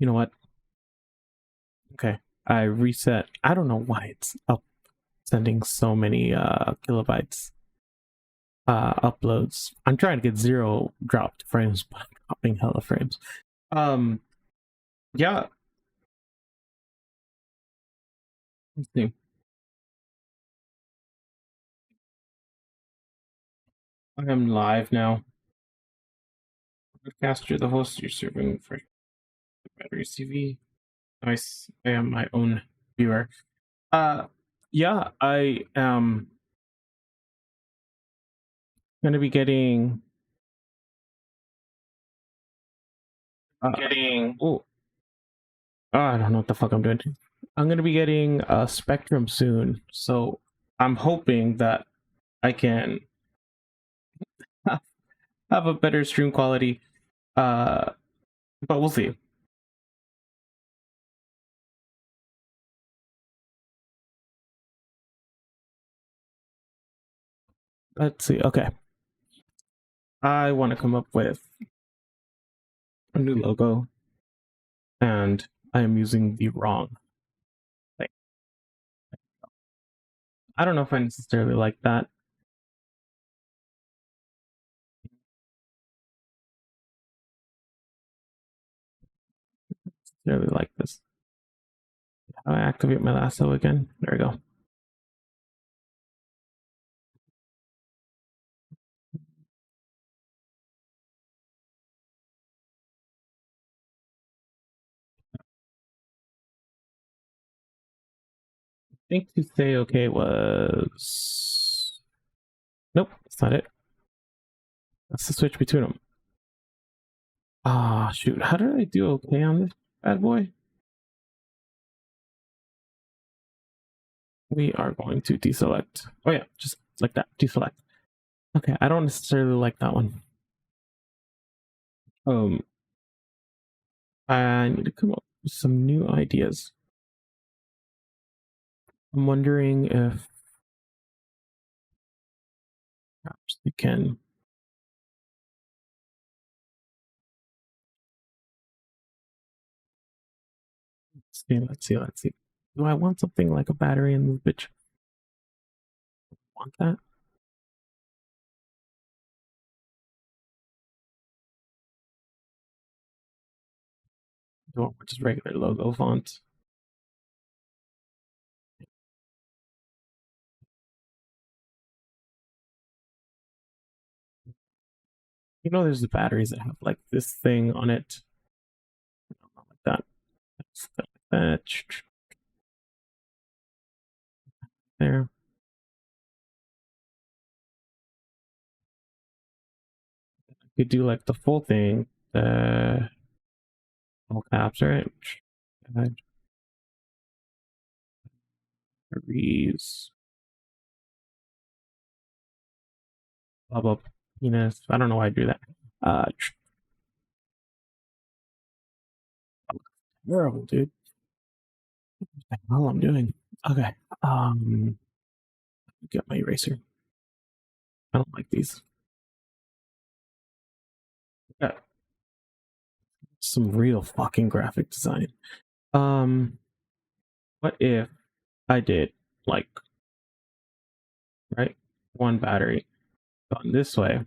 You know what? Okay. I reset. I don't know why it's up sending so many kilobytes uploads. I'm trying to get 0 dropped frames, but I'm dropping hella frames. Yeah. Let's see. I am live now. Broadcaster, the host you're serving for Battery TV. Nice. I am my own viewer. Yeah, I am gonna be getting oh, I don't know what the fuck I'm doing. I'm gonna be getting a Spectrum soon, so I'm hoping that I can have a better stream quality. Uh, but we'll see. Let's see. Okay, I want to come up with a new logo, and I am using the wrong thing. I don't know if I necessarily like that. Necessarily like this. How do I activate my lasso again? There we go. I think to say okay was nope, that's not it. That's the switch between them. Ah, shoot. How did I do okay on this bad boy? We are going to deselect. Oh yeah, just like that, deselect. Okay, I don't necessarily like that one. I need to come up with some new ideas. I'm wondering if perhaps we can. Let's see. Do I want something like a battery in this bitch? Want that? Do I want just regular logo font? You know, there's the batteries that have like this thing on it. Not like that. Like that. There. You do like the full thing. All caps, right? Batteries. Blah blah. Penis. I don't know why I do that. Uh, terrible, dude. What the hell I'm doing? Okay. Get my eraser. I don't like these. Yeah. Some real fucking graphic design. What if I did like right one battery gone this way,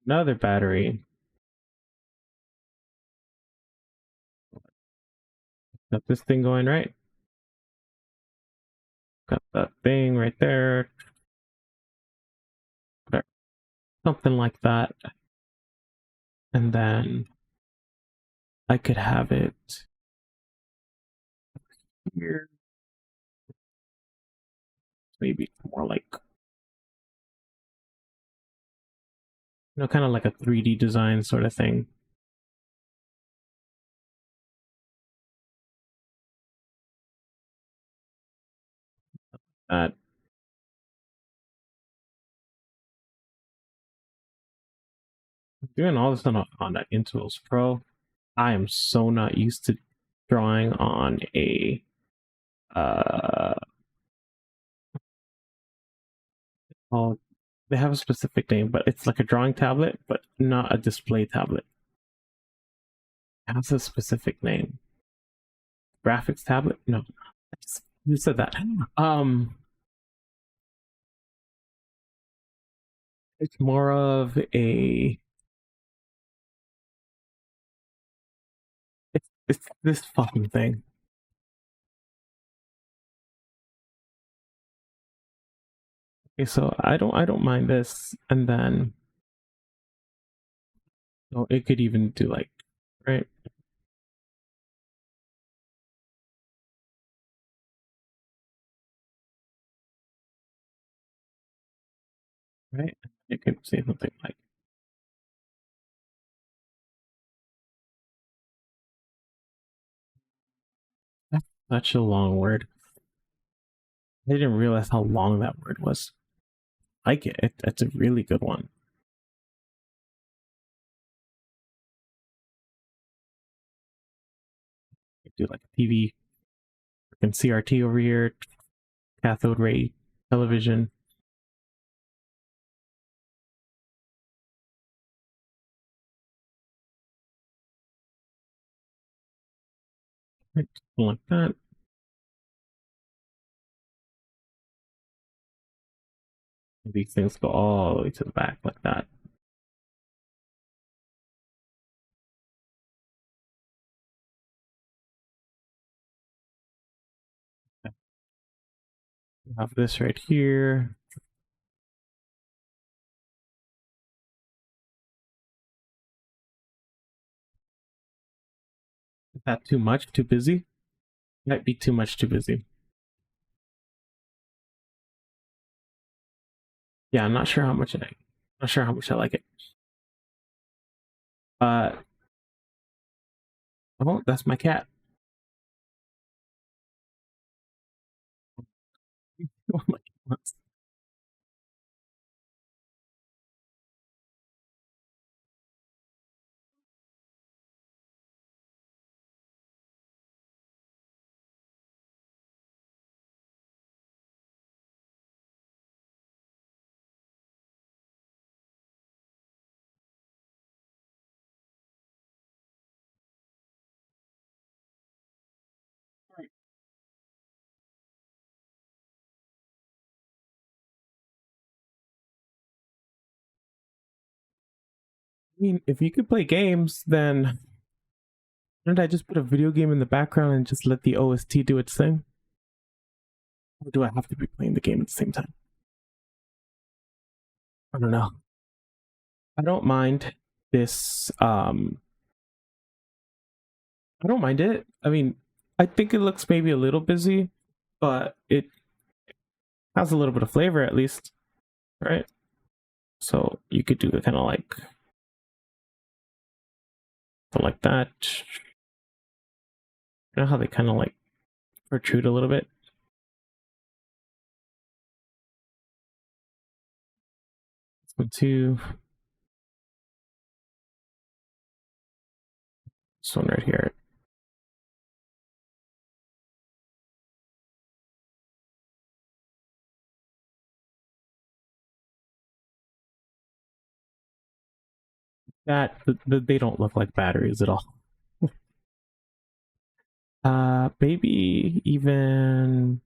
another battery. Got this thing going right. Got that thing right there. Something like that. And then I could have it here. Maybe more like, kind of like a 3D design sort of thing. That doing all this on that Intuos Pro. I am so not used to drawing on a oh, they have a specific name, but it's like a drawing tablet, but not a display tablet. It has a specific name. Graphics tablet? No, you said that. It's more of a. It's this fucking thing. Okay, so I don't mind this, and then oh, it could even do like right. Right? It could say something like that's such a long word. I didn't realize how long that word was. I like it. It's a really good one. Do like a TV and CRT over here, cathode ray television. Right, like that. These things go all the way to the back like that. We have this right here. Is that too much? Too busy? Might be too much. Too busy. Yeah, I'm not sure how much I like it. Oh, that's my cat. Oh my God. I mean, if you could play games, then wouldn't I just put a video game in the background and just let the OST do its thing? Or do I have to be playing the game at the same time? I don't know. I don't mind this. I don't mind it. I mean, I think it looks maybe a little busy, but it has a little bit of flavor at least, right? So you could do it kind of like something like that. You know how they kind of like protrude a little bit? This one too. This one right here. That they don't look like batteries at all. Maybe even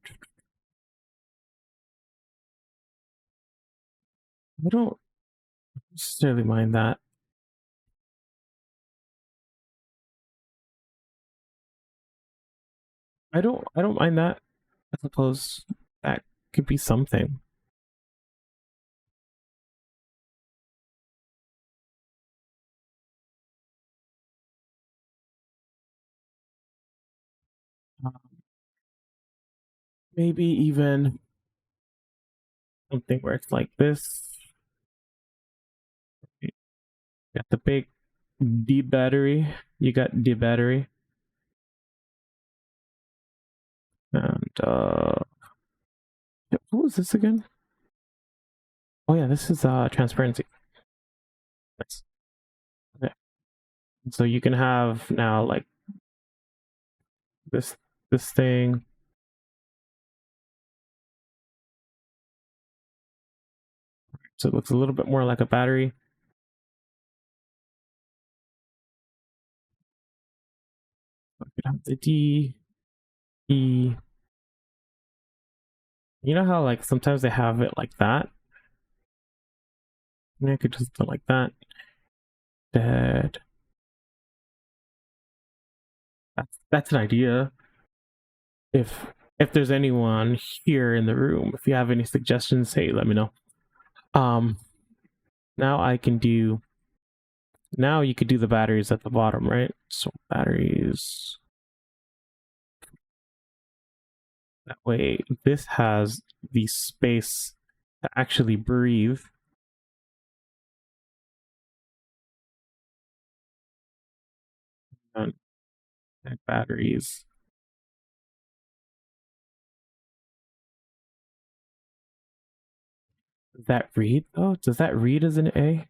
I don't necessarily mind that. I don't mind that. I suppose that could be something. Maybe even something where it's like this. You got the big D battery. You got D battery. And what was this again? Oh yeah, this is transparency. Nice. So you can have now like this thing. So it looks a little bit more like a battery. You could have the D, E. You know how like sometimes they have it like that? And I could just do it like that. Dead. That's an idea. If there's anyone here in the room, if you have any suggestions, hey, let me know. Now I can do. Now you could do the batteries at the bottom, right? So batteries. That way, this has the space to actually breathe. And batteries. Does that read though? Does that read as an A?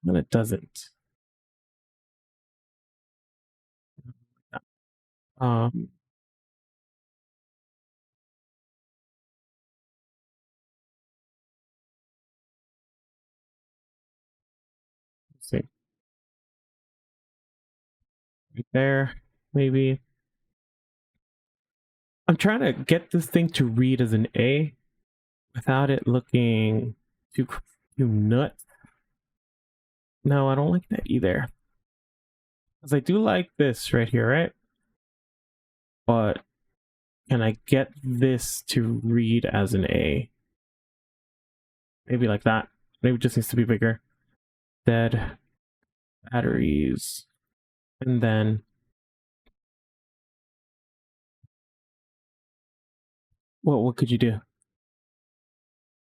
No, it doesn't. Um, let's see. Right there, maybe. I'm trying to get this thing to read as an A without it looking too nuts. No, I don't like that either. Because I do like this right here, right? But can I get this to read as an A? Maybe like that. Maybe it just needs to be bigger. Dead batteries. And then what could you do?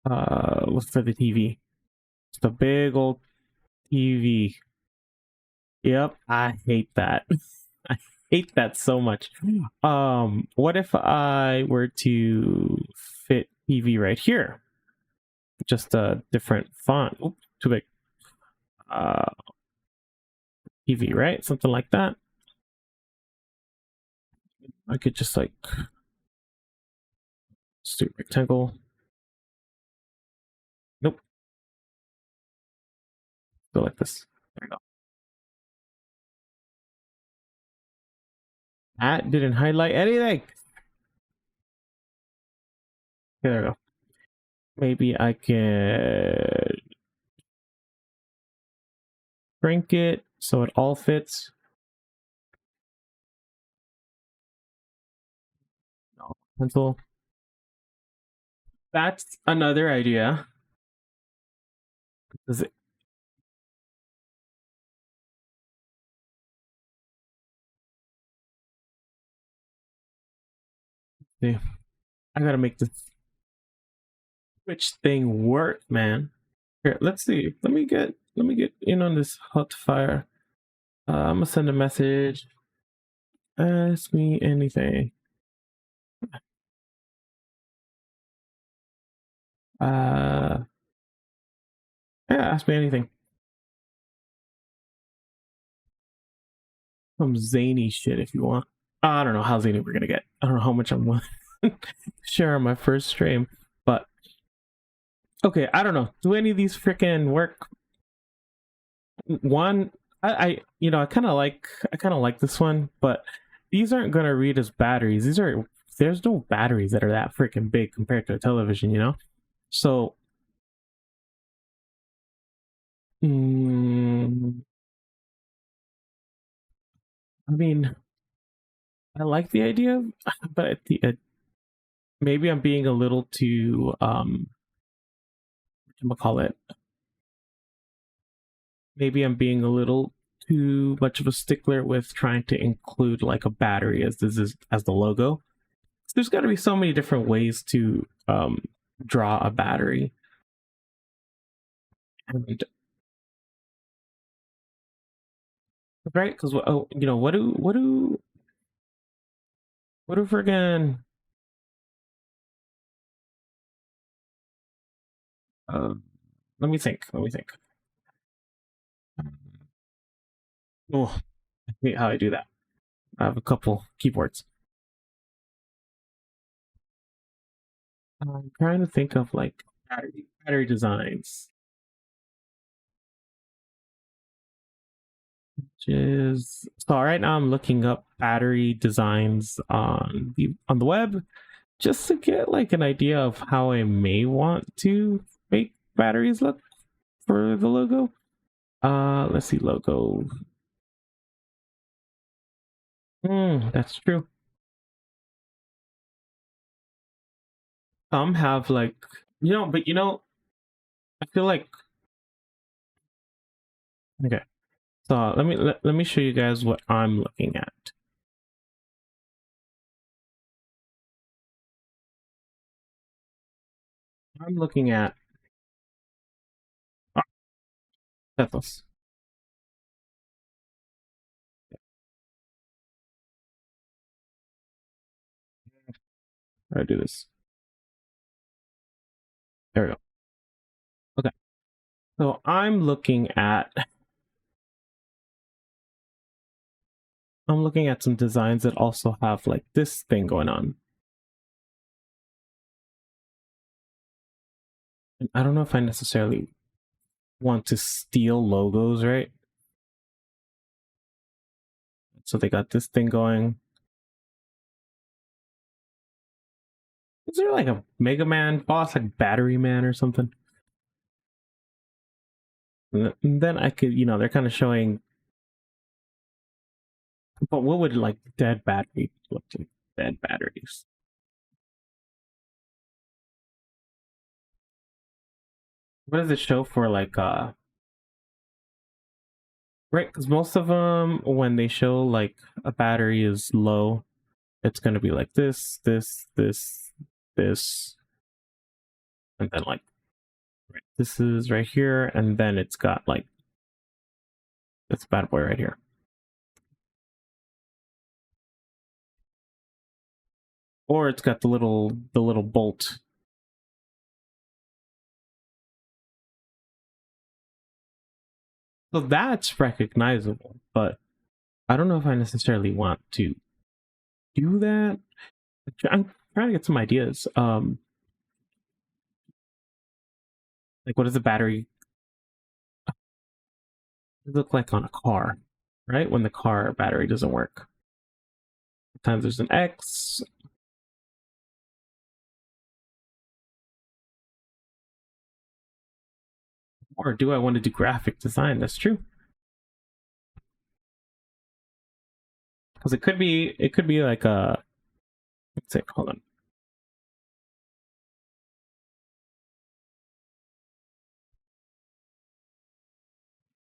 What's for the TV? It's the big old TV. Yep, I hate that. I hate that so much. What if I were to fit TV right here? Just a different font. Oops, too big. TV, right? Something like that. I could just like let's do rectangle. Nope. Go like this. There we go. That didn't highlight anything. There we go. Maybe I can shrink it so it all fits. No, pencil. That's another idea. Does it? Yeah. I gotta make this Twitch thing work, man. Here, let's see. Let me get in on this hot fire. I'm gonna send a message. Ask me anything. Yeah, ask me anything. Some zany shit if you want. I don't know how zany we're gonna get. I don't know how much I'm willing to share on my first stream, but okay, I don't know. Do any of these freaking work? One, I I kind of like this one, but these aren't gonna read as batteries. There's no batteries that are that freaking big compared to a television, you know. So, I mean, I like the idea, but maybe I'm being a little too what call it? Maybe I'm being a little too much of a stickler with trying to include like a battery as the logo. There's got to be so many different ways to draw a battery, and right? Because what do friggin' Let me think. Oh, I hate how I do that. I have a couple keyboards. I'm trying to think of like battery designs. So right now I'm looking up battery designs on the web just to get like an idea of how I may want to make batteries look for the logo. Let's see, logo. That's true. Some have like but I feel like okay. So let me show you guys what I'm looking at. I'm looking at Tethos. How do I do this? There we go. Okay. So I'm looking at some designs that also have like this thing going on. And I don't know if I necessarily want to steal logos, right? So they got this thing going. Is there like a Mega Man boss, like Battery Man or something? And then I could, they're kind of showing. But what would like dead battery look like? Dead batteries. What does it show for like right? Because most of them, when they show like a battery is low, it's going to be like this, and then like right, this is right here, and then it's got like this bad boy right here. Or it's got the little bolt. So that's recognizable, but I don't know if I necessarily want to do that. I'm trying to get some ideas. Like what does the battery look like on a car, right? When the car battery doesn't work. Sometimes there's an X. Or do I want to do graphic design? That's true. Because it could be like a let's say, hold on.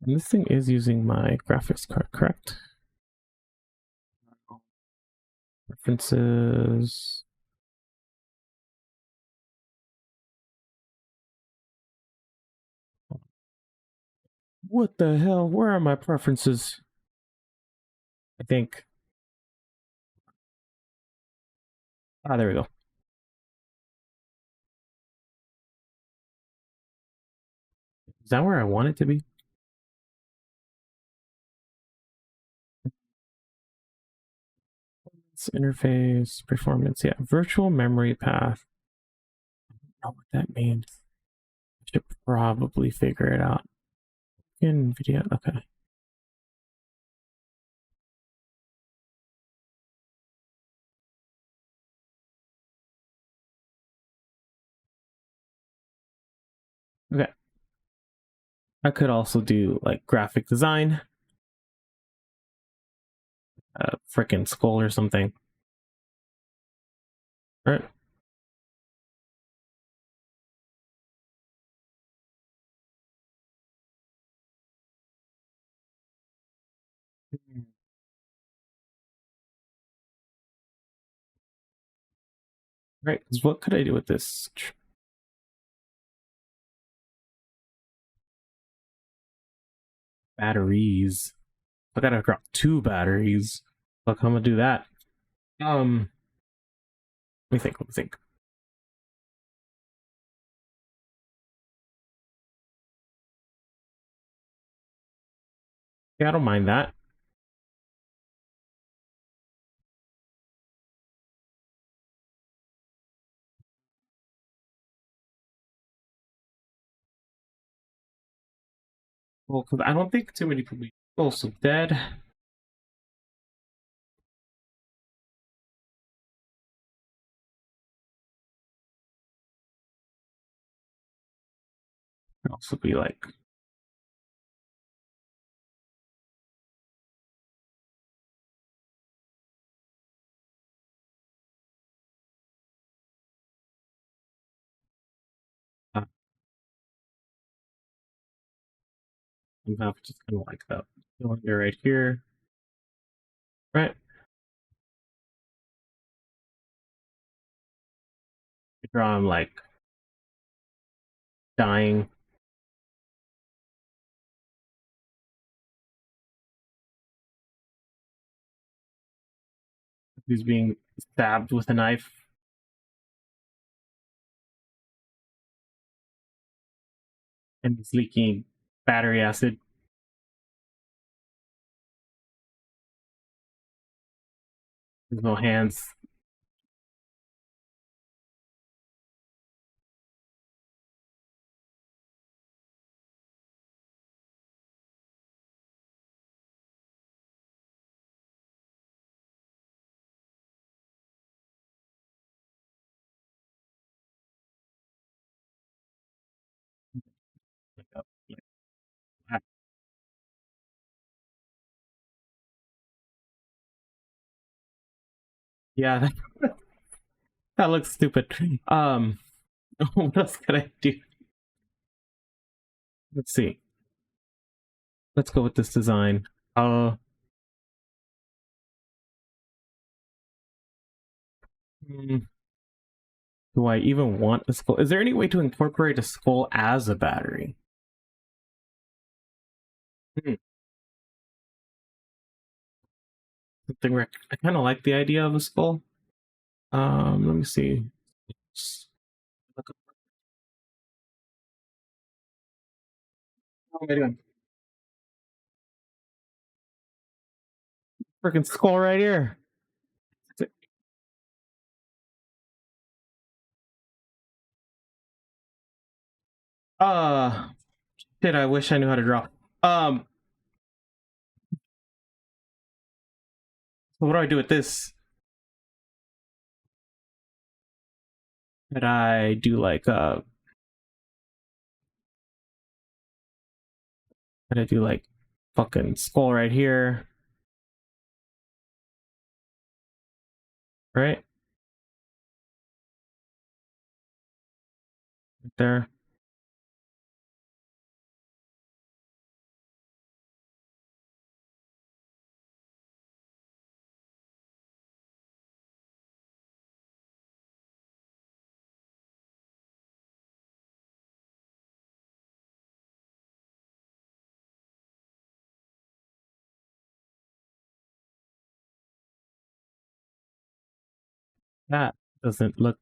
And this thing is using my graphics card, correct? References. What the hell? Where are my preferences? I think. Ah, there we go. Is that where I want it to be? Interface, performance, yeah. Virtual memory path. I don't know what that means. I should probably figure it out. NVIDIA, okay. Okay. I could also do like graphic design, a freaking skull or something. All right. Right. What could I do with this? Batteries. I gotta drop 2 batteries. Look, I'm gonna do that. Let me think. Yeah, I don't mind that. Well, because I don't think too many people. Oh, so dead. Could also be like. Somehow just kind of like that. Cylinder right here. Right? Draw him like dying. He's being stabbed with a knife. And he's leaking battery acid. There's no hands. Yeah, that looks stupid. What else could I do? Let's see. Let's go with this design. Hmm, do I even want a skull? Is there any way to incorporate a skull as a battery? Hmm. Something where I kind of like the idea of a skull. Let me see. What am I doing? Freaking skull right here. Uh, shit, I wish I knew how to draw. Um, so what do I do with this? Did I do like did I do like fucking skull right here? Right? Right there. That doesn't look.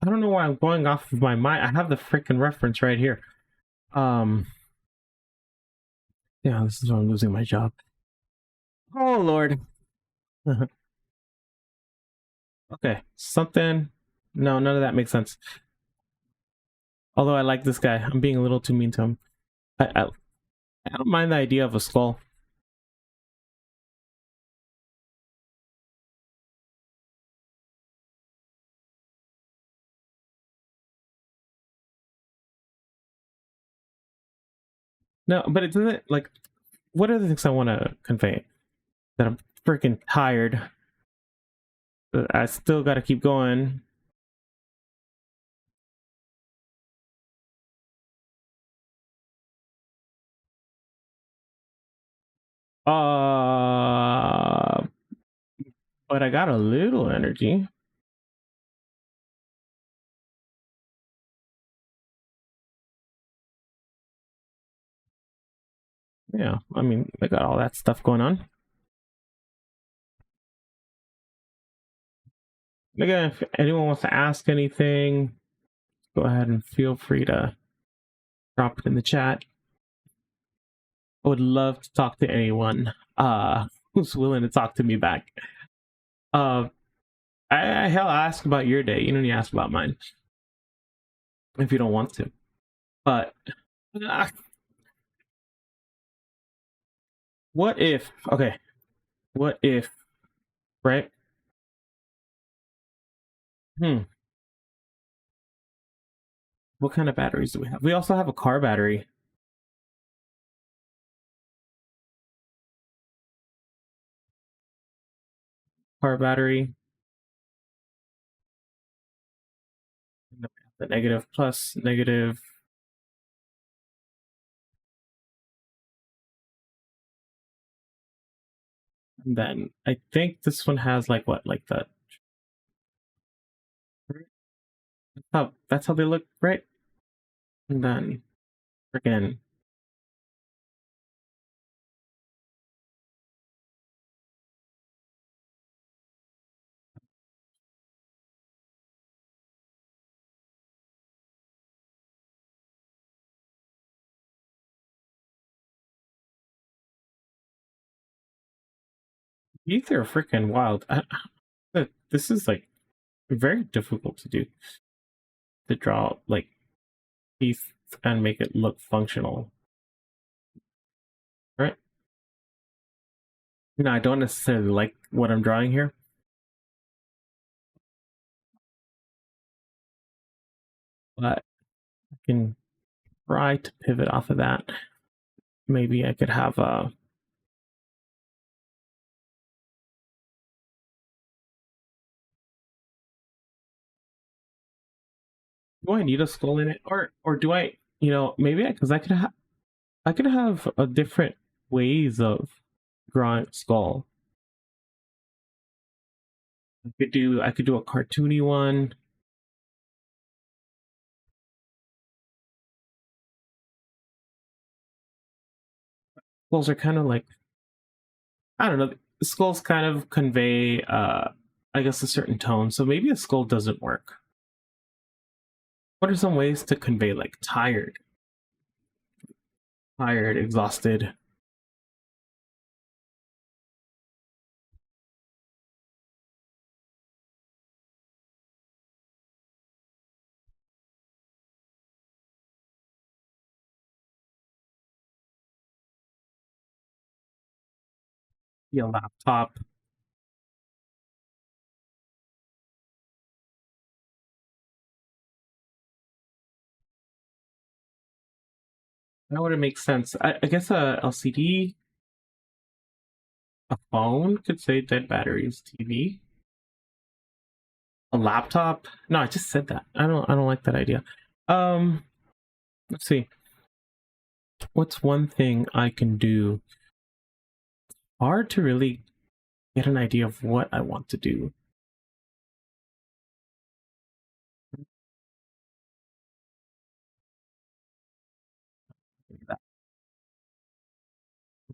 I don't know why I'm going off of my mind. I have the freaking reference right here. Um, yeah, this is why I'm losing my job. Oh Lord. Okay, something. No, none of that makes sense. Although I like this guy, I'm being a little too mean to him. I don't mind the idea of a skull. No, but it doesn't like. What are the things I want to convey? That I'm freaking tired. But I still got to keep going. Uh, but I got a little energy. Yeah, I mean, I got all that stuff going on. Again, if anyone wants to ask anything, go ahead and feel free to drop it in the chat. I would love to talk to anyone who's willing to talk to me back. Hell, ask about your day. You don't need to ask about mine if you don't want to. But uh, what if? Okay, what if? Right? Hmm. What kind of batteries do we have? We also have a car battery. Car battery. The negative, plus, negative. And then I think this one has like what, like that. That's how they look, right? And then again, these are freaking wild. This is like very difficult to do, to draw like teeth and make it look functional, right? No, I don't necessarily like what I'm drawing here, but I can try to pivot off of that. Maybe I could have a. Do I need a skull in it, or do I? You know, maybe because I could have a different ways of drawing a skull. I could do a cartoony one. Skulls are kind of like, I don't know. Skulls kind of convey, I guess, a certain tone. So maybe a skull doesn't work. What are some ways to convey like tired, exhausted? Your laptop. That would make sense. I guess a LCD, a phone could say dead batteries. TV, a laptop. No, I just said that. I don't like that idea. Um, let's see. What's one thing I can do? Hard to really get an idea of what I want to do.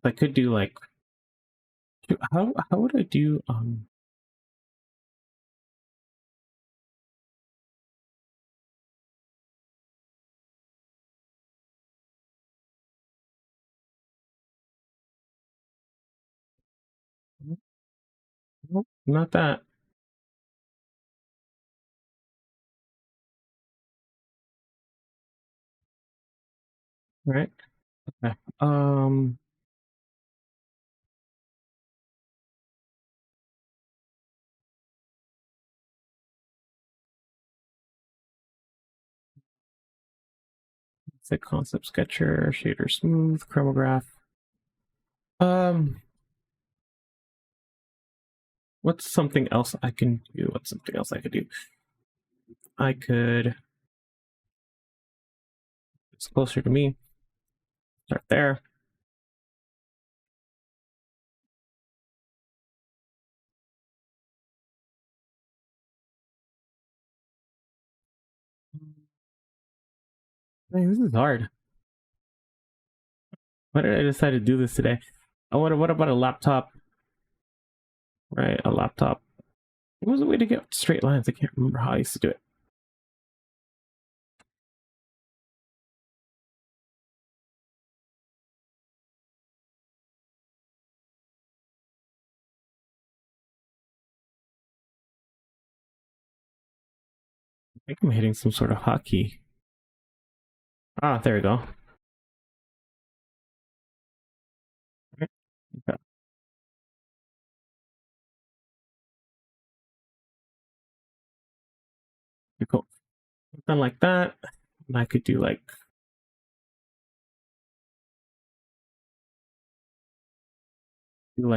I could do like, how would I do nope, not that. Right. Okay. It's like concept sketcher, shader smooth, chromograph. Um, what's something else I can do? What's something else I could do? I could, it's closer to me. Start there. Man, this is hard. Why did I decide to do this today? Oh, what about a laptop? Right, a laptop. What was the way to get straight lines? I can't remember how I used to do it. think I'm hitting some sort of hotkey. Ah, there we go. Okay. Cool. Something like that. And I could do like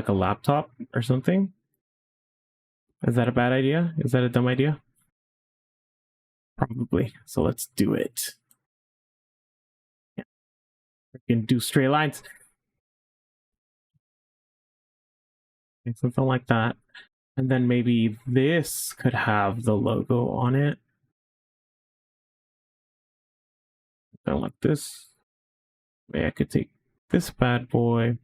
a laptop or something. Is that a bad idea? Is that a dumb idea? Probably. So let's do it. Yeah. We can do straight lines. Something like that. And then maybe this could have the logo on it. Something like this. Maybe I could take this bad boy.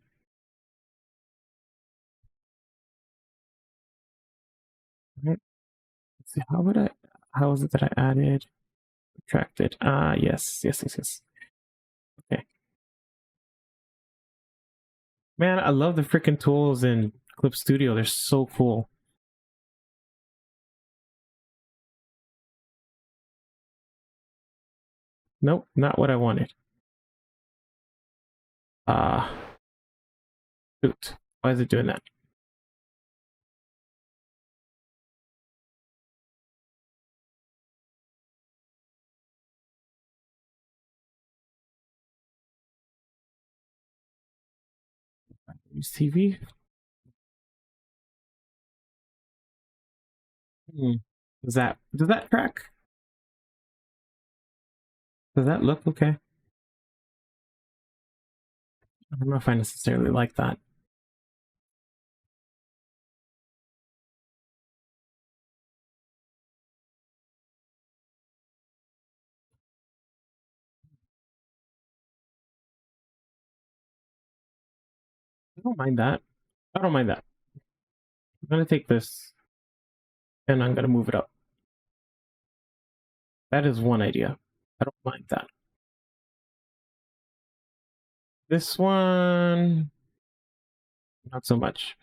Right. Let's see, how is it that I added? Subtracted. Ah, yes. Okay. Man, I love the freaking tools in Clip Studio. They're so cool. Nope, not what I wanted. Shoot. Why is it doing that? Use TV? Hmm. Does that track? Does that look okay? I don't know if I necessarily like that. I don't mind that. I don't mind that. I'm gonna take this and I'm gonna move it up. That is one idea. I don't mind that. This one, not so much.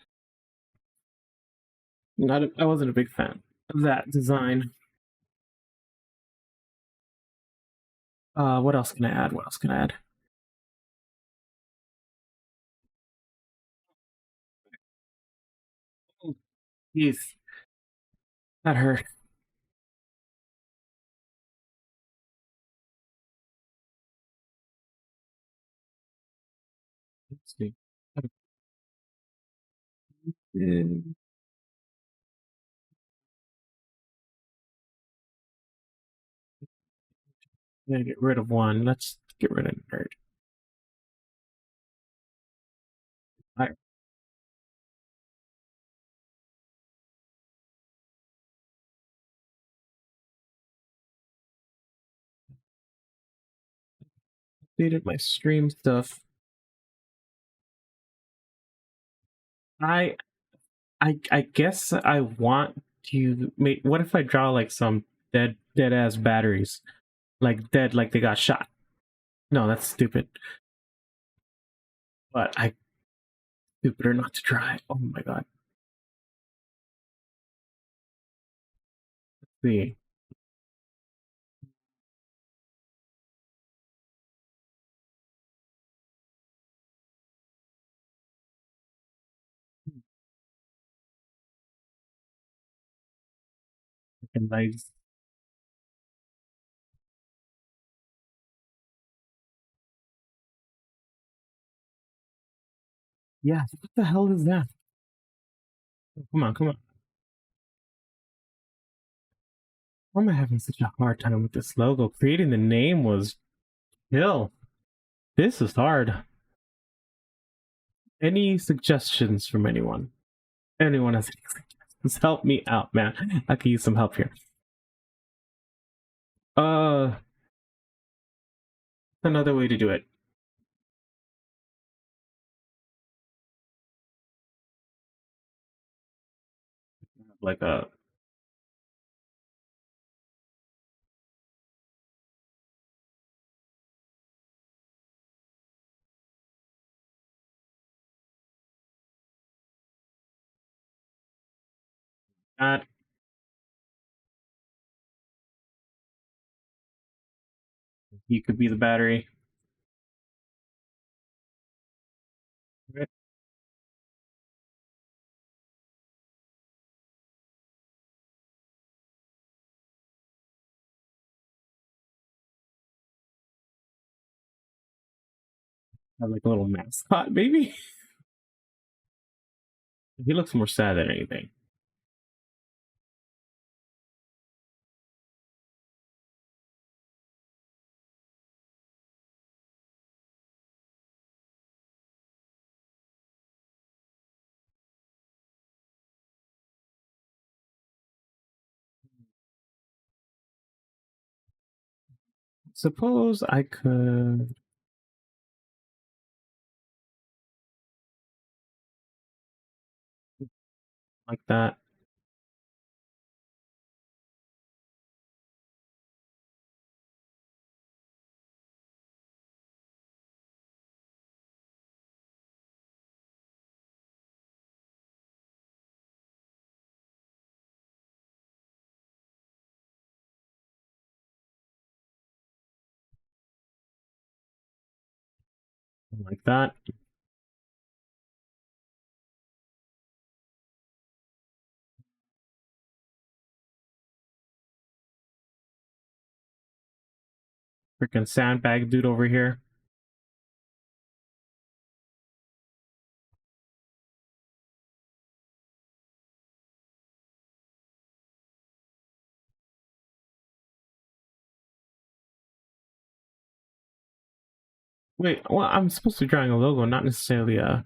I wasn't a big fan of that design. What else can I add? What else can I add? Oh, jeez, that hurt. Let's see. I'm gonna get rid of one. Let's get rid of nerd. I updated my stream stuff. I I guess I want to make. What if I draw like some dead ass batteries, like dead, like they got shot? No, that's stupid. But I stupider not to try. Oh my god. Let's see. Freaking legs. Yeah. What the hell is that? Come on, come on. Why am I having such a hard time with this logo? Creating the name was chill. This is hard. Any suggestions from anyone? Anyone has any suggestions? Help me out, man. I could use some help here. Uh, another way to do it. Like a that. You could be the battery. Right. Have like a little mascot, maybe. He looks more sad than anything. Suppose I could like that. Like that. Freaking sandbag dude over here. Wait, well, I'm supposed to be drawing a logo, not necessarily a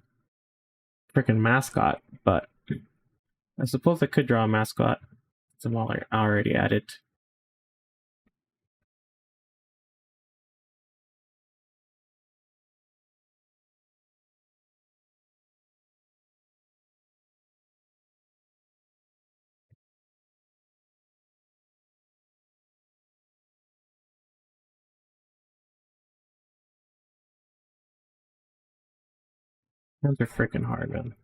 freaking mascot, but I suppose I could draw a mascot. It's already added. Hands are freaking hard, man.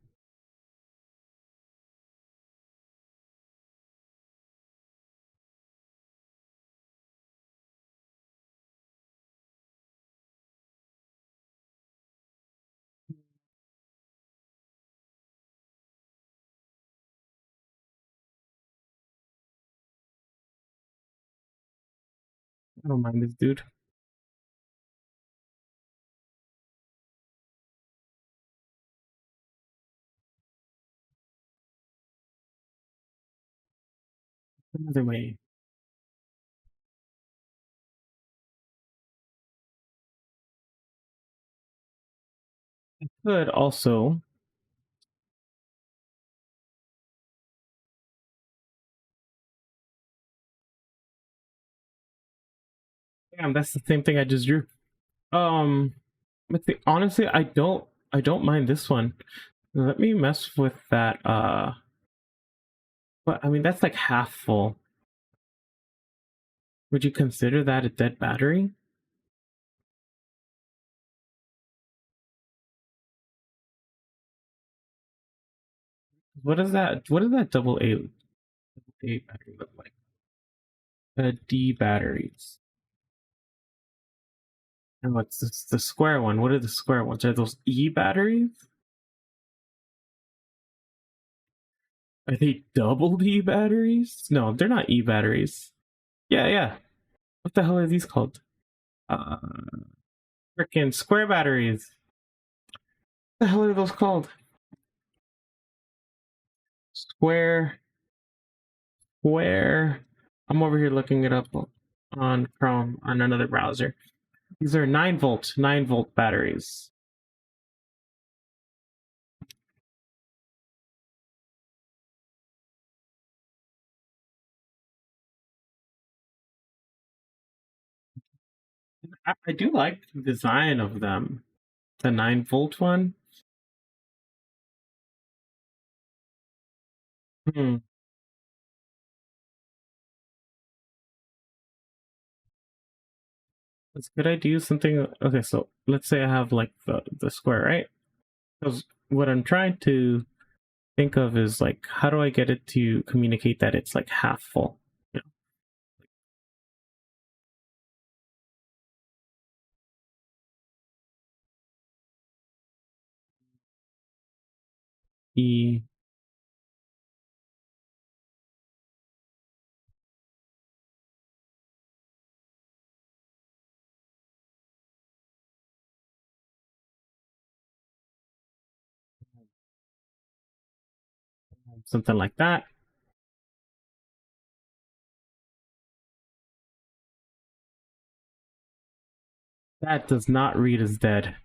I don't mind this dude. Another way. I could also. Damn, that's the same thing I just drew. But honestly, I don't mind this one. Let me mess with that. But I mean, that's like half full. Would you consider that a dead battery? What is that? What does that double A battery look like? D batteries. And what's this? The square one? What are the square ones? Are those E batteries? Are they double E batteries? No, they're not E batteries. Yeah, yeah. What the hell are these called? Uh, Freaking square batteries. What the hell are those called? Square, square. I'm over here looking it up on Chrome on another browser. These are 9 volt batteries. I do like the design of them. The 9 volt one. Hmm. It's good idea. Something. Okay, so let's say I have like the square, right? Because what I'm trying to think of is like, how do I get it to communicate that it's like half full? You E. Something like that. That does not read as dead.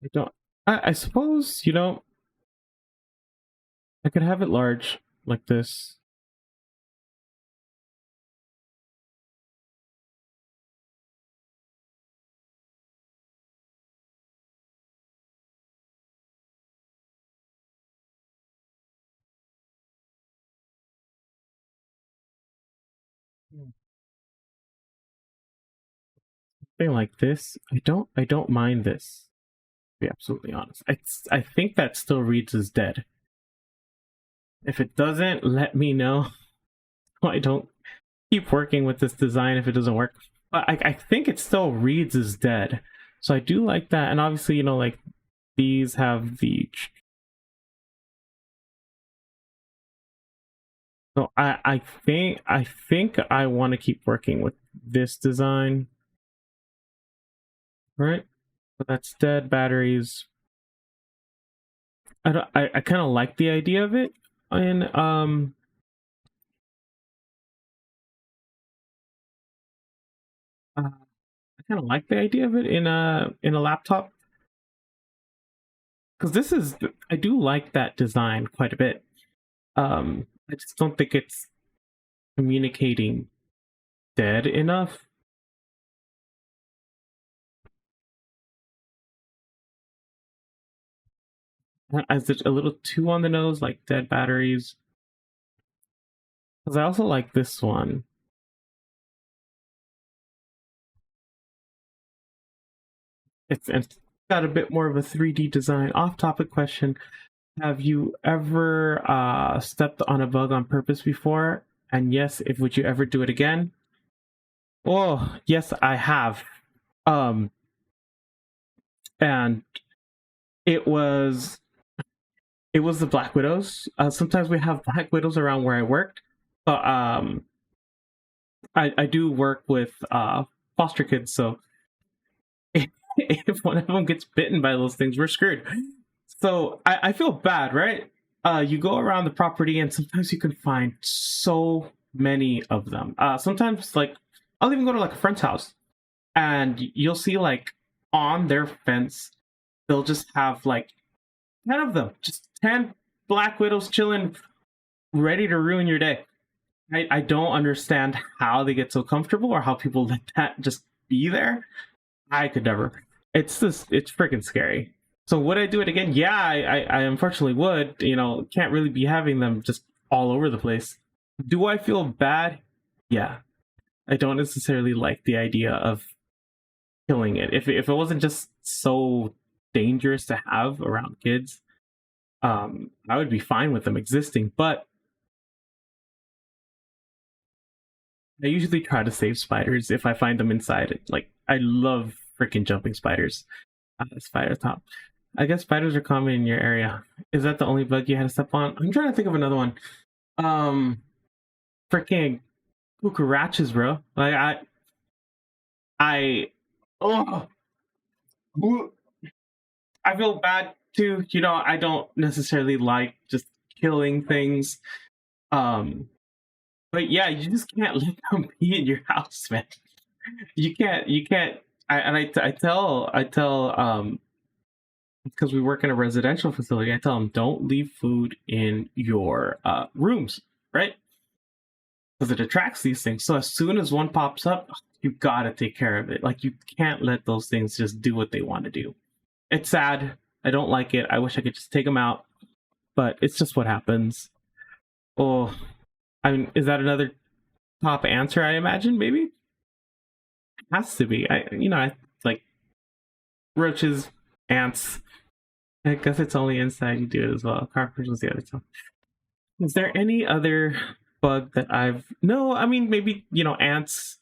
I don't. I suppose, I could have it large like this. Something like this. I don't mind this. To be absolutely honest. I think that still reads as dead. If it doesn't, let me know. I don't keep working with this design if it doesn't work. But I think it still reads as dead. So I do like that. And obviously, like these have the. So I think I want to keep working with this design. Right? So that's dead batteries. I kind of like the idea of it. And I kind of like the idea of it in a laptop, because I do like that design quite a bit. I just don't think it's communicating dead enough. As it's a little too on the nose, like dead batteries. Because I also like this one. It's got a bit more of a 3D design. Off-topic question: have you ever stepped on a bug on purpose before? And yes, if would you ever do it again? Oh, yes, I have. Um, and it was it was the Black Widows. Sometimes we have Black Widows around where I worked, but I do work with foster kids, so if one of them gets bitten by those things, we're screwed. So I feel bad, right? You go around the property, and sometimes you can find so many of them. Sometimes, like, I'll even go to like a friend's house, and you'll see like on their fence, they'll just have like 10 of them, just 10 Black Widows chilling, ready to ruin your day. I don't understand how they get so comfortable or how people let that just be there. I could never. It's freaking scary. So would I do it again? Yeah, I unfortunately would. Can't really be having them just all over the place. Do I feel bad? Yeah. I don't necessarily like the idea of killing it. If it wasn't just so dangerous to have around kids, I would be fine with them existing. But I usually try to save spiders if I find them inside. Like, I love freaking jumping spiders. Spider top. I guess spiders are common in your area. Is that the only bug you had to step on? I'm trying to think of another one. Freaking cucarachas, bro. Like oh, I feel bad too. I don't necessarily like just killing things. But yeah, you just can't let them be in your house, man. You can't. I tell because we work in a residential facility, I tell them don't leave food in your rooms, right? Because it attracts these things. So as soon as one pops up, you gotta take care of it. Like, you can't let those things just do what they want to do. It's sad. I don't like it. I wish I could just take them out, but it's just what happens. Oh, I mean, is that another top answer? I imagine maybe has to be. I like roaches, ants. I guess it's only inside you do it as well. Carpenters was the other time. Is there any other bug that I've no, I mean maybe ants.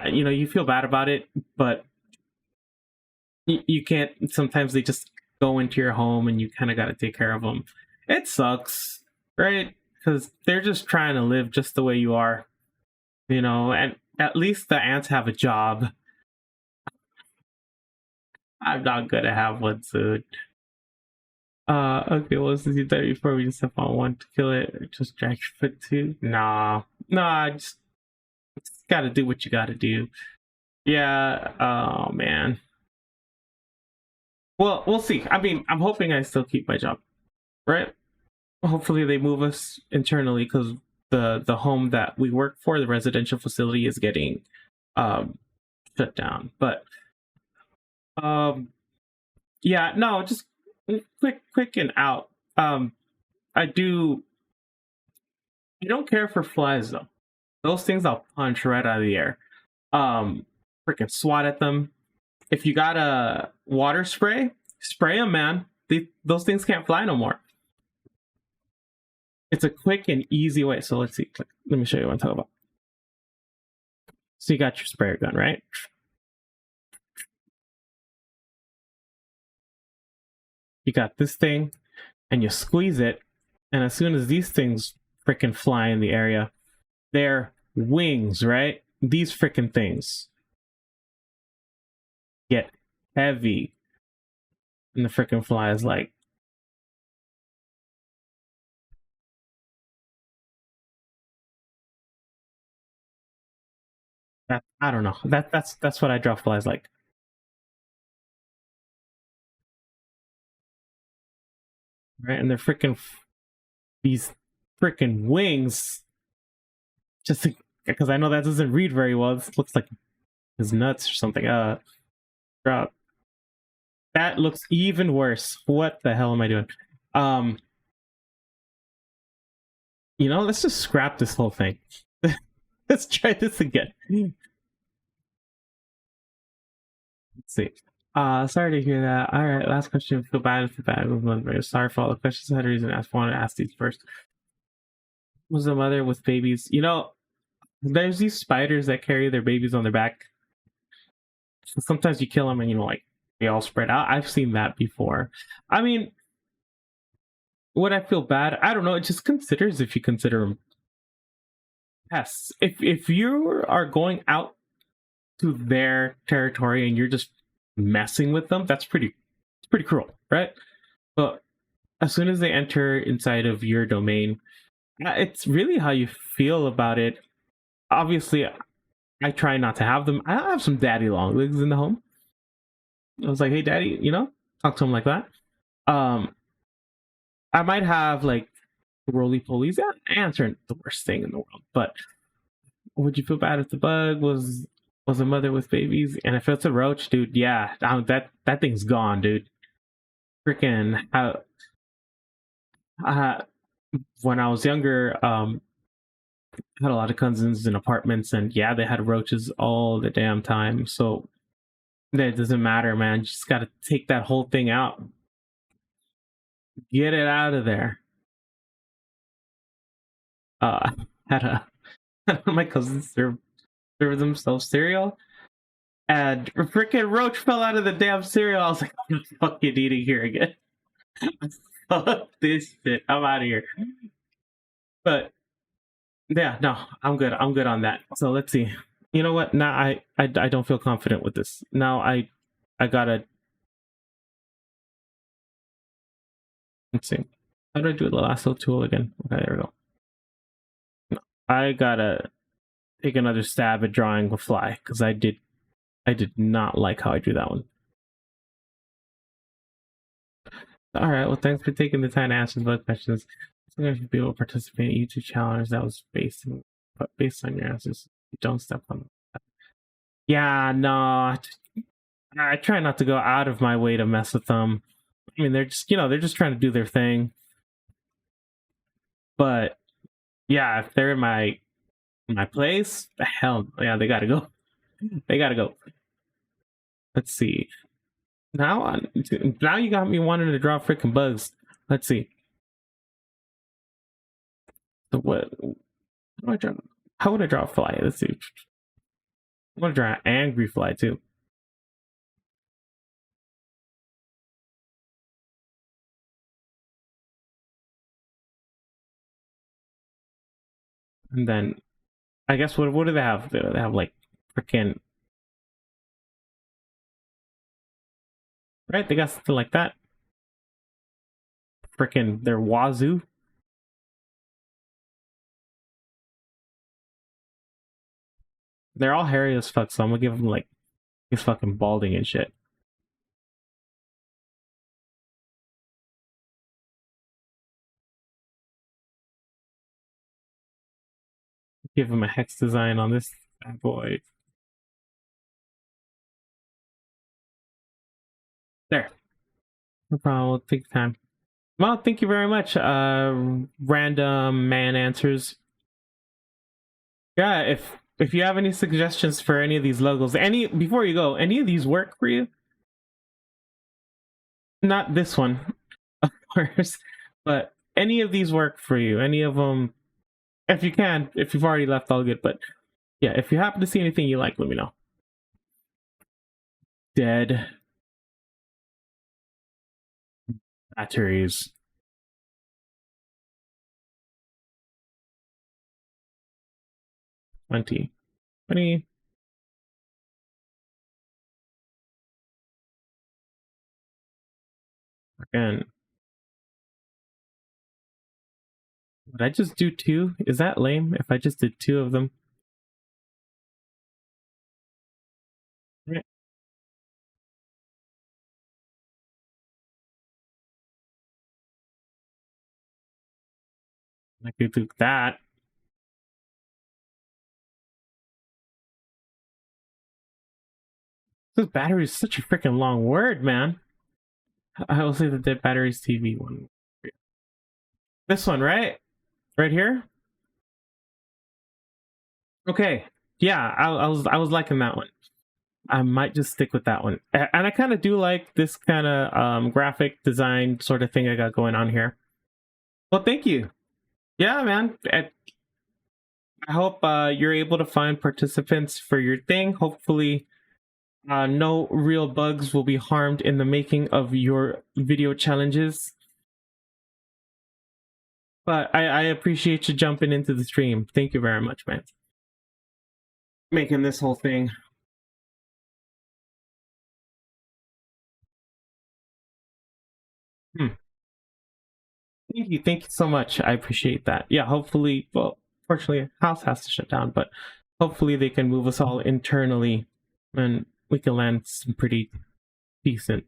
You feel bad about it, but you can't. Sometimes they just go into your home, and you kind of got to take care of them. It sucks, right? Because they're just trying to live just the way you are, and at least the ants have a job. I'm not gonna have one soon. Okay, well, since you did it before, we just have on one to kill it, or just drag your foot too. Nah, just gotta do what you gotta do. Yeah, oh man. Well, we'll see. I mean, I'm hoping I still keep my job, right? Hopefully they move us internally because the home that we work for, the residential facility, is getting um shut down. But um yeah, no, just quick and out. I don't care for flies though. Those things I'll punch right out of the air. Freaking swat at them. If you got a water spray them, man. Those things can't fly no more. It's a quick and easy way. So let's see. Let me show you what I'm talking about. So you got your sprayer gun, right? You got this thing, and you squeeze it, and as soon as these things freaking fly in the area, their wings, right? These freaking things get heavy, and the freaking fly is like, that. I don't know. That's what I draw flies like. Right, and they're freaking these freaking wings. Just because I know that doesn't read very well. This looks like his nuts or something. Drop. That looks even worse. What the hell am I doing? Let's just scrap this whole thing. Let's try this again. Let's see. Sorry to hear that. All right, last question. Feel bad. Sorry for all the questions. I had a reason to ask. Wanted to ask these first. Was a mother with babies? There's these spiders that carry their babies on their back. So sometimes you kill them, and like they all spread out. I've seen that before. I mean, would I feel bad? I don't know. It just considers if you consider them pests. If you are going out to their territory and you're just messing with them, it's pretty cruel, right? But as soon as they enter inside of your domain, it's really how you feel about it. Obviously, I try not to have them. I have some daddy long legs in the home. I was like, hey daddy, talk to him like that. I might have like roly polies. Ants aren't the worst thing in the world, but would you feel bad if the bug was a mother with babies? And if it's a roach, dude, yeah, that thing's gone, dude. Freaking when I was younger, I had a lot of cousins in apartments, and yeah, they had roaches all the damn time. So that doesn't matter, man. You just gotta take that whole thing out. Get it out of there. Had my cousins serve themselves cereal, and a freaking roach fell out of the damn cereal. I was like, I'm not fucking eating here again. Fuck this shit. I'm out of here. But yeah, no, I'm good. I'm good on that. So let's see. You know what? Now I don't feel confident with this. Now I gotta. Let's see. How do I do the lasso tool again? Okay, there we go. No, I gotta take another stab at drawing a fly because I did not like how I drew that one. All right. Well, thanks for taking the time to answer both questions. I should be able to participate in YouTube challenge that was based on your answers. Don't step on them. Yeah, no. I try not to go out of my way to mess with them. I mean, they're just they're just trying to do their thing. But yeah, if they're in my place, the hell yeah, they gotta go. They gotta go. Let's see. Now you got me wanting to draw freaking bugs. Let's see. So what How would I draw a fly? Let's see. I want to draw an angry fly too. And then I guess what do they have? They have like freaking right. They got something like that. Freaking their wazoo. They're all hairy as fuck, so I'm gonna give them like he's fucking balding and shit. Give him a hex design on this bad boy. There. No problem. Take time. Well, thank you very much. Random man answers. Yeah, if you have any suggestions for any of these logos, any before you go, any of these work for you? Not this one, of course, but any of these work for you? Any of them, if you can, if you've already left, all good. But yeah, if you happen to see anything you like, let me know. Dead batteries. 20. 20. Again. Would I just do 2? Is that lame if I just did 2 of them? Yeah. I could do that. This battery is such a freaking long word, man. I will say the dead batteries TV one. This one, right? Right here? Okay. Yeah, I was liking that one. I might just stick with that one. And I kind of do like this kind of graphic design sort of thing I got going on here. Well, thank you. Yeah, man. I hope you're able to find participants for your thing. Hopefully, no real bugs will be harmed in the making of your video challenges. But I appreciate you jumping into the stream. Thank you very much, man. Making this whole thing. Hmm. Thank you so much. I appreciate that. Yeah, hopefully, well, fortunately, house has to shut down, but hopefully they can move us all internally and we can land some pretty decent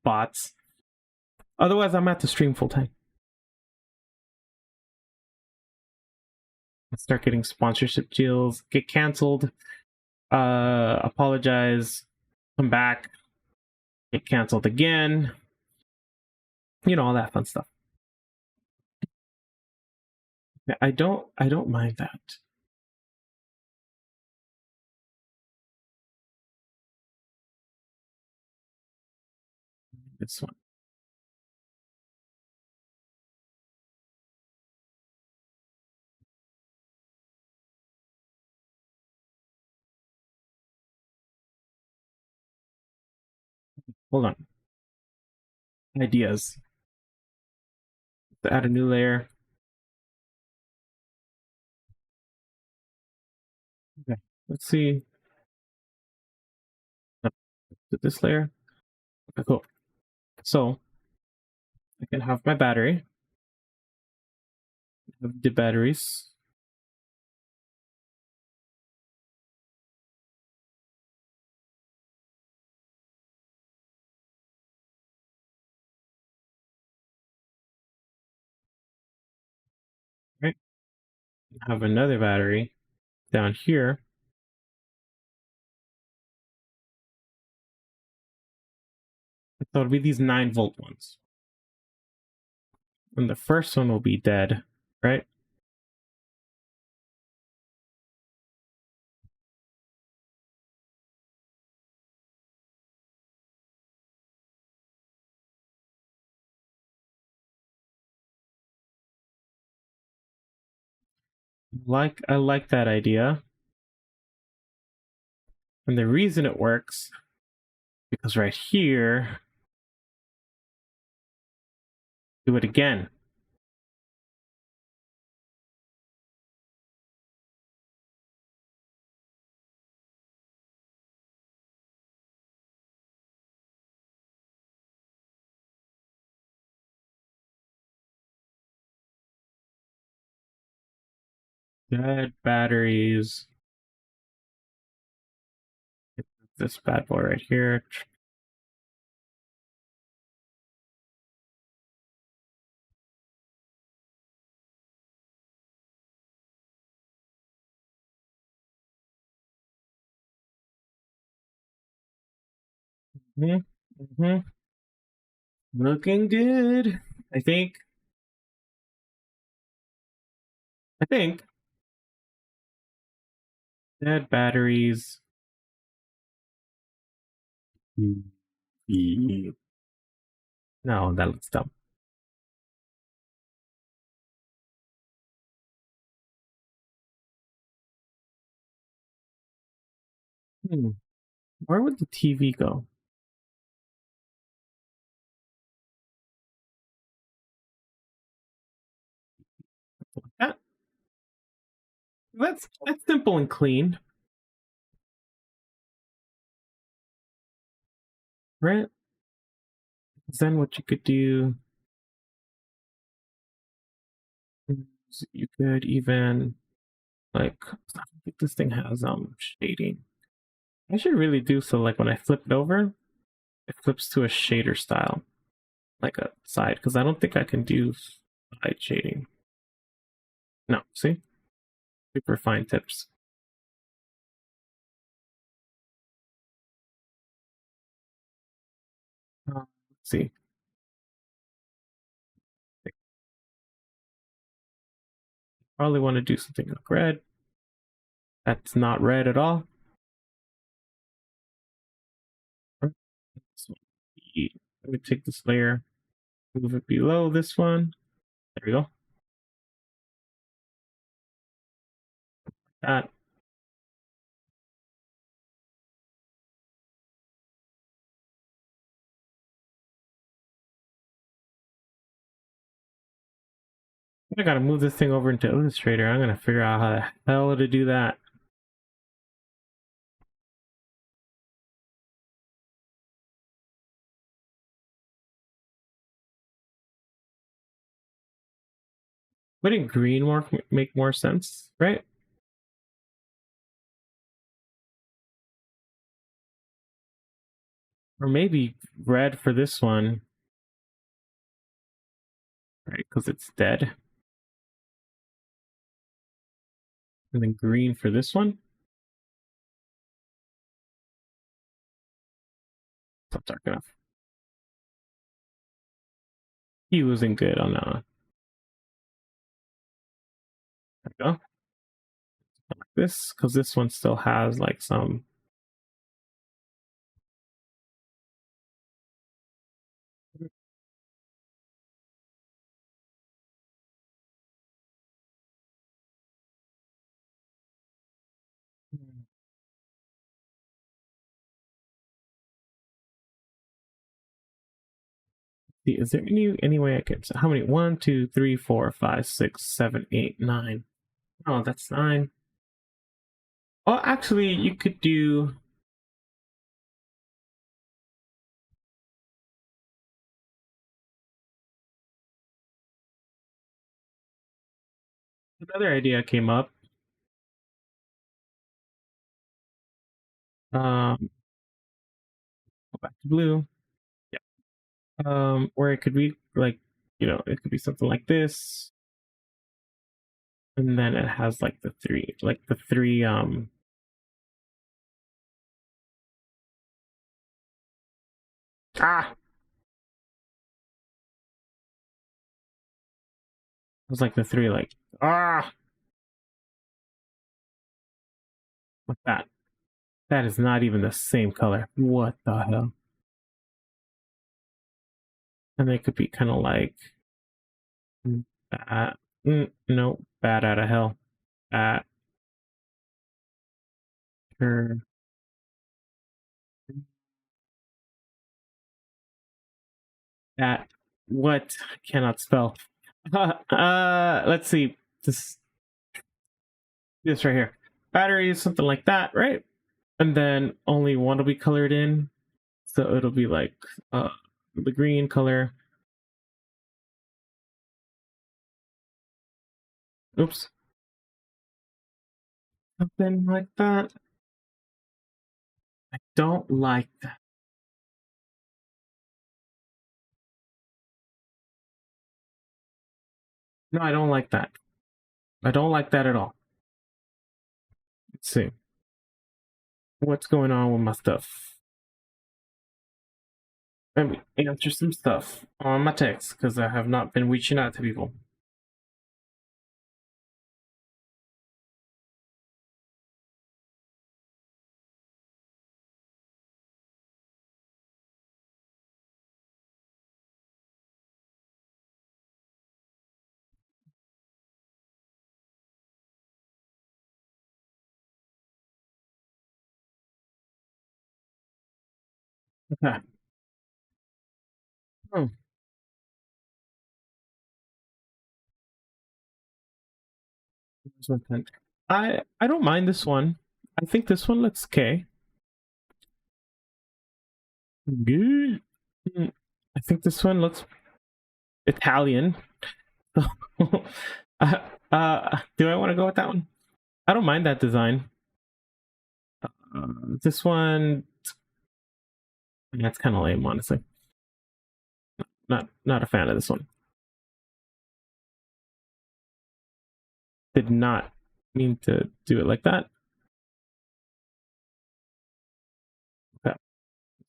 spots. Otherwise, I'm at the stream full time. Start getting sponsorship deals, get canceled, apologize, come back, get canceled again. You know, all that fun stuff. I don't mind that. This one. Hold on. Ideas. Add a new layer. Okay. Let's see. This layer. Okay, cool. So I can have my battery. Have the batteries. Right. Have another battery down here. So it'll be these 9-volt ones. And the first one will be dead, right? I like that idea. And the reason it works, because right here, do it again. Dead batteries. This bad boy right here. Mm-hmm. Looking good. I think. I think. Dead batteries. No, that looks dumb. Where would the TV go? That, that's simple and clean, right? Then what you could do is you could even like I think this thing has shading. I should really do so like when I flip it over, it flips to a shader style, like a side, because I don't think I can do side shading. No, see? Super fine tips. Let's see. Probably want to do something like red. That's not red at all. Let me take this layer, move it below this one. There we go. That. I gotta move this thing over into Illustrator. I'm gonna figure out how the hell to do that. Wouldn't green make more sense, right? Or maybe red for this one, right? Because it's dead. And then green for this one. It's not dark enough. He wasn't good on that one. There we go. Like this, because this one still has like some. Is there any way I could? How many? 1, 2, 3, 4, 5, 6, 7, 8, 9. Oh, that's 9. Oh, actually, you could do. Another idea came up. Go back to blue. Yeah. Where it could be like, it could be something like this, and then it has like the three. Ah, it was like the three like like that. That is not even the same color. What the hell? And they could be kind of like bad. No, bad out of hell. at at what cannot spell. Let's see. This right here. Batteries, something like that, right? And then only one will be colored in. So it'll be like the green color. Oops. Something like that. I don't like that. No, I don't like that. I don't like that at all. Let's see. What's going on with my stuff? Let me answer some stuff on my text because I have not been reaching out to people. Okay. Oh. I don't mind this one. I think this one looks okay. Good. I think this one looks Italian. Do I want to go with that one? I don't mind that design. This one, that's kind of lame, honestly. Not a fan of this one. Did not mean to do it like that. Okay.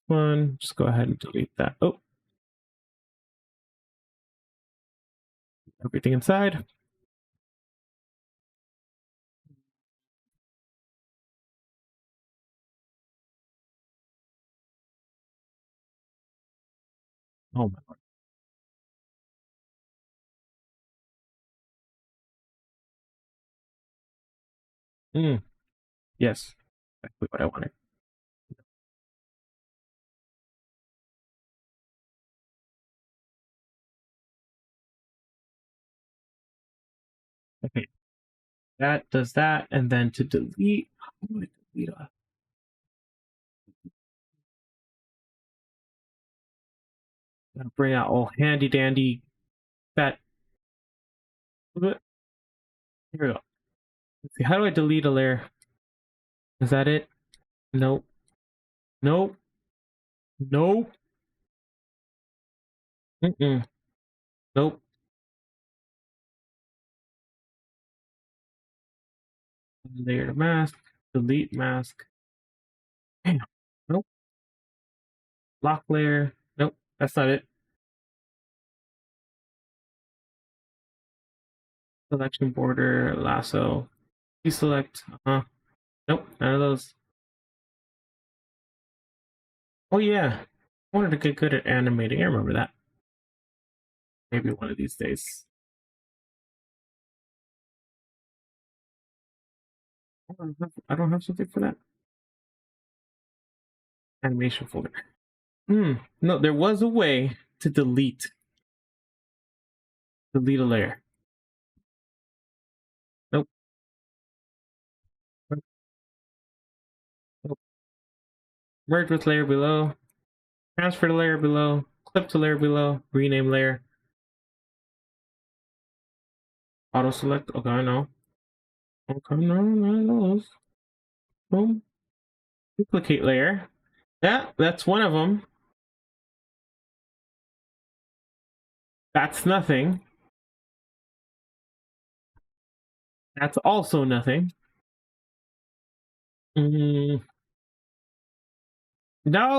One, just go ahead and delete that. Oh, everything inside. Oh my lord. Yes, exactly what I wanted. Okay, that does that, and then to delete, how do I delete a... Gotta bring out all handy dandy that. Here we go. Let's see, how do I delete a layer? Is that it? Nope. Nope. Nope. Nope. Layer mask. Delete mask. Damn. Nope. Lock layer. Nope. That's not it. Selection border. Lasso. Deselect. Nope. None of those. Oh yeah. I wanted to get good at animating. I remember that. Maybe one of these days. I don't have something for that. Animation folder. No, there was a way to delete a layer. Nope. Nope. Merge with layer below. Transfer to layer below. Clip to layer below. Rename layer. Auto select. Okay, no. Okay, no, those. Boom. Duplicate layer. Yeah, that's one of them. That's nothing. That's also nothing. No,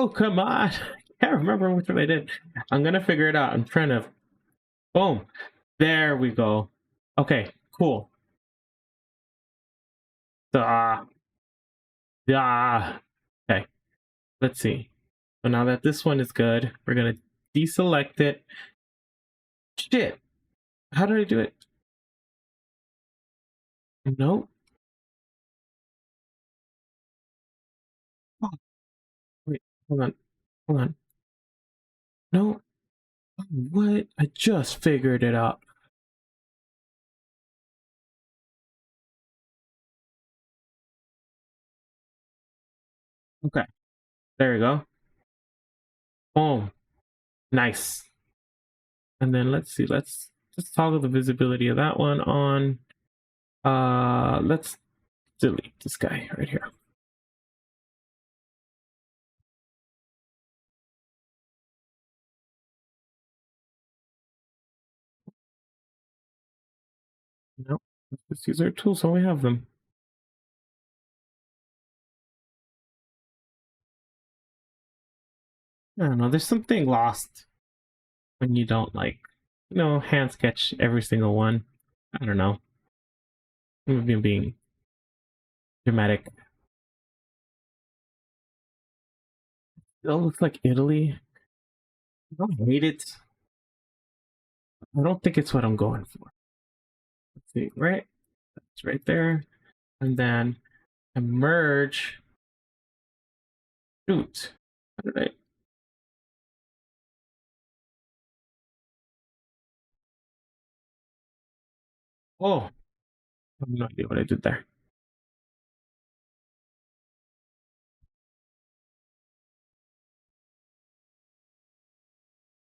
come on. I can't remember which one I did. I'm gonna figure it out. I'm trying to. Boom. There we go. Okay, cool. Okay, let's see. So now that this one is good, we're gonna deselect it. Shit. How did I do it? Nope. Hold on. Hold on. No. What? I just figured it out. Okay. There you go. Boom. Nice. And then let's see. Let's just toggle the visibility of that one on. Let's delete this guy right here. No. Let's just use our tools so we have them. I don't know. There's something lost when you don't like, hand sketch every single one. I don't know. Maybe I'm being dramatic. It all looks like Italy. I don't hate it. I don't think it's what I'm going for. Let's see, right? That's right there. And then I merge. Shoot. How did I? Oh, I have no idea what I did there.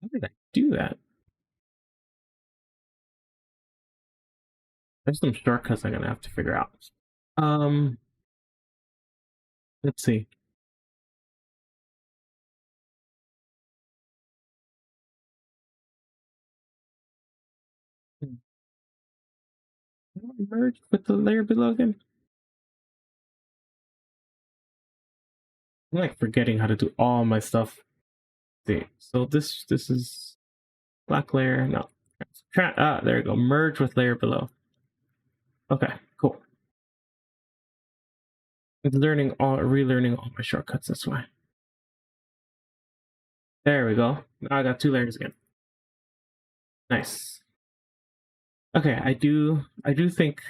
How did I do that? There's some shortcuts I'm gonna have to figure out. Um, let's see. How do I merge with the layer below again? I'm like forgetting how to do all my stuff. Let's see, so this is black layer. No, there you go. Merge with layer below. Okay, cool. It's relearning all my shortcuts. That's why. There we go. Now I got two layers again. Nice. Okay, I do think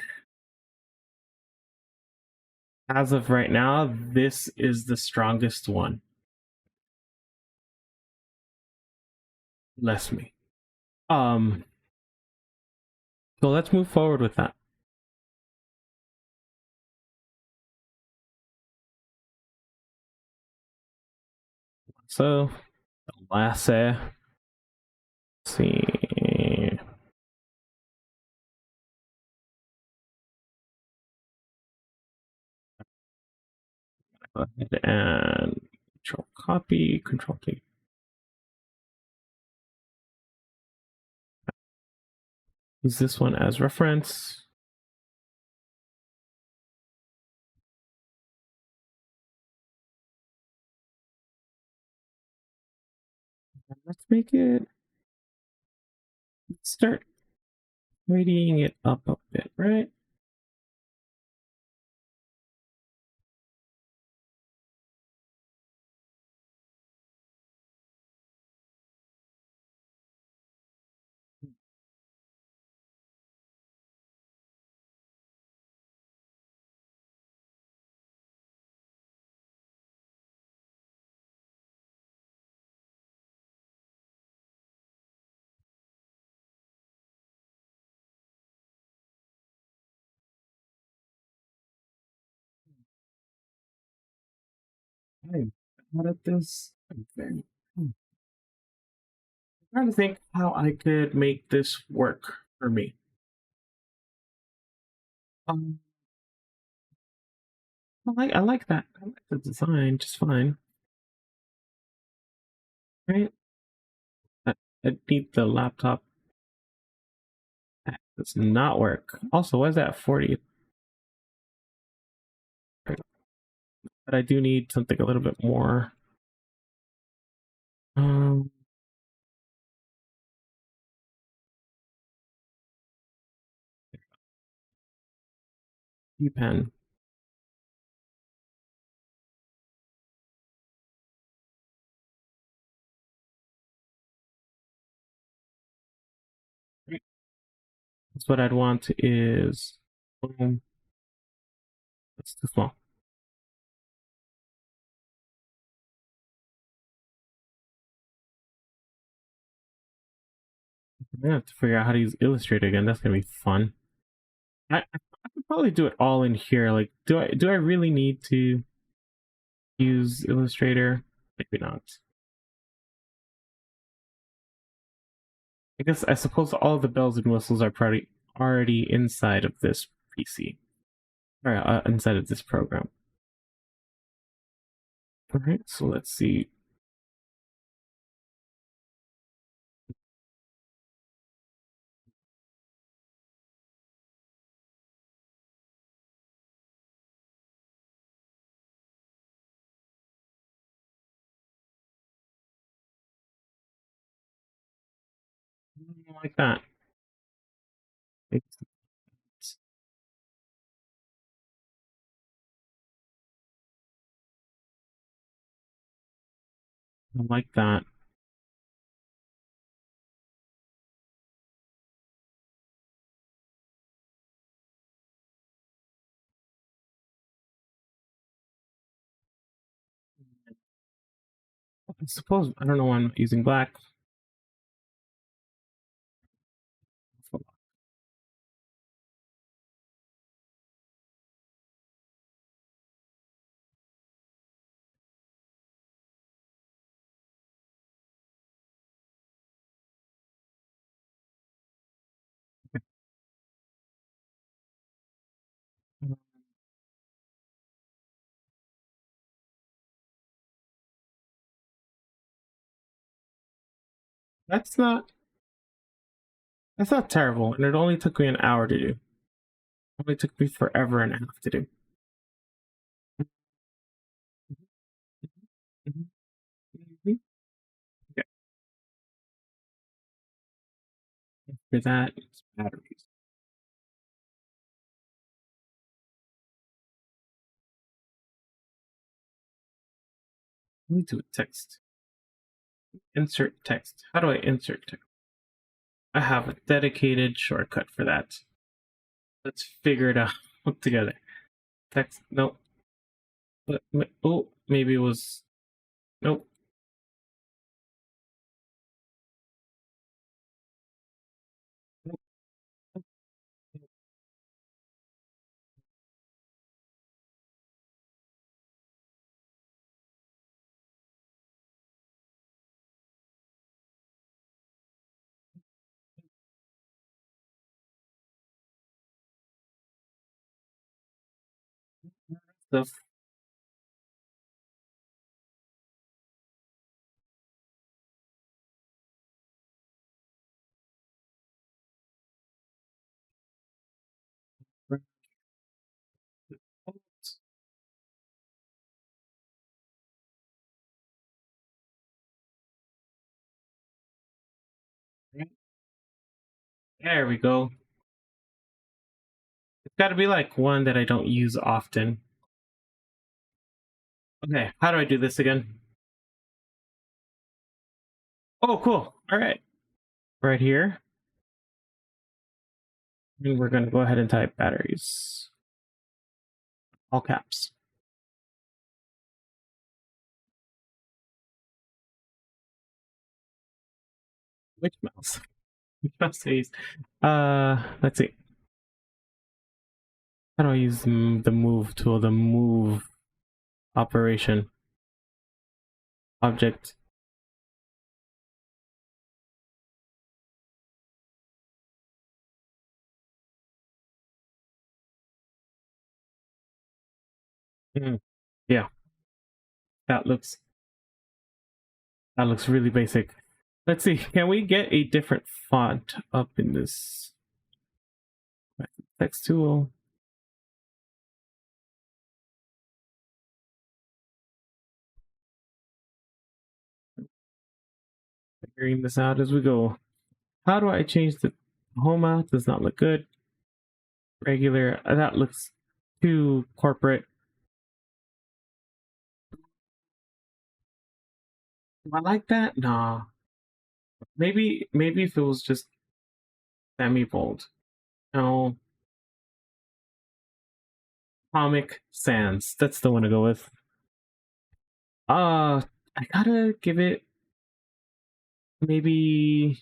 as of right now, this is the strongest one. Less me. Um, so let's move forward with that. So, let's see. Go ahead and control copy, control T. Use this one as reference. Let's make it, start radiating it up a bit, right? I'm bad at this. I'm trying to think how I could make this work for me. Um, I like that. I like the design just fine. Right? I need the laptop. That does not work. Also, why is that 40? But I do need something a little bit more. Um, pen. That's what I'd want is. That's too small. I'm gonna have to figure out how to use Illustrator again. That's gonna be fun. I could probably do it all in here. Like, do I really need to use Illustrator? Maybe not. I suppose all the bells and whistles are probably already inside of this PC, or inside of this program. All right, so let's see. Like that. Like that. I suppose I don't know why I'm using black. That's not that's not terrible, and it only took me an hour to do. It only took me forever and a half to do. Okay. For that, it's batteries. Let me do a text. Insert text. How do I insert text? I have a dedicated shortcut for that. Let's figure it out together. Text. Nope. Oh, maybe it was. Nope. Stuff. There we go. It's got to be like one that I don't use often. Okay, how do I do this again? Oh, cool. All right. Right here. And we're going to go ahead and type batteries. All caps. Which mouse? Which mouse do I use? Let's see. How do I use the move tool? The move operation object. Yeah, that looks really basic. Let's see. Can we get a different font up in this text tool? Figuring this out as we go. How do I change the home out? Does not look good. Regular. That looks too corporate. Do I like that? Nah. Maybe if it was just semi-bold. No. Comic Sans. That's the one to go with. I gotta give it maybe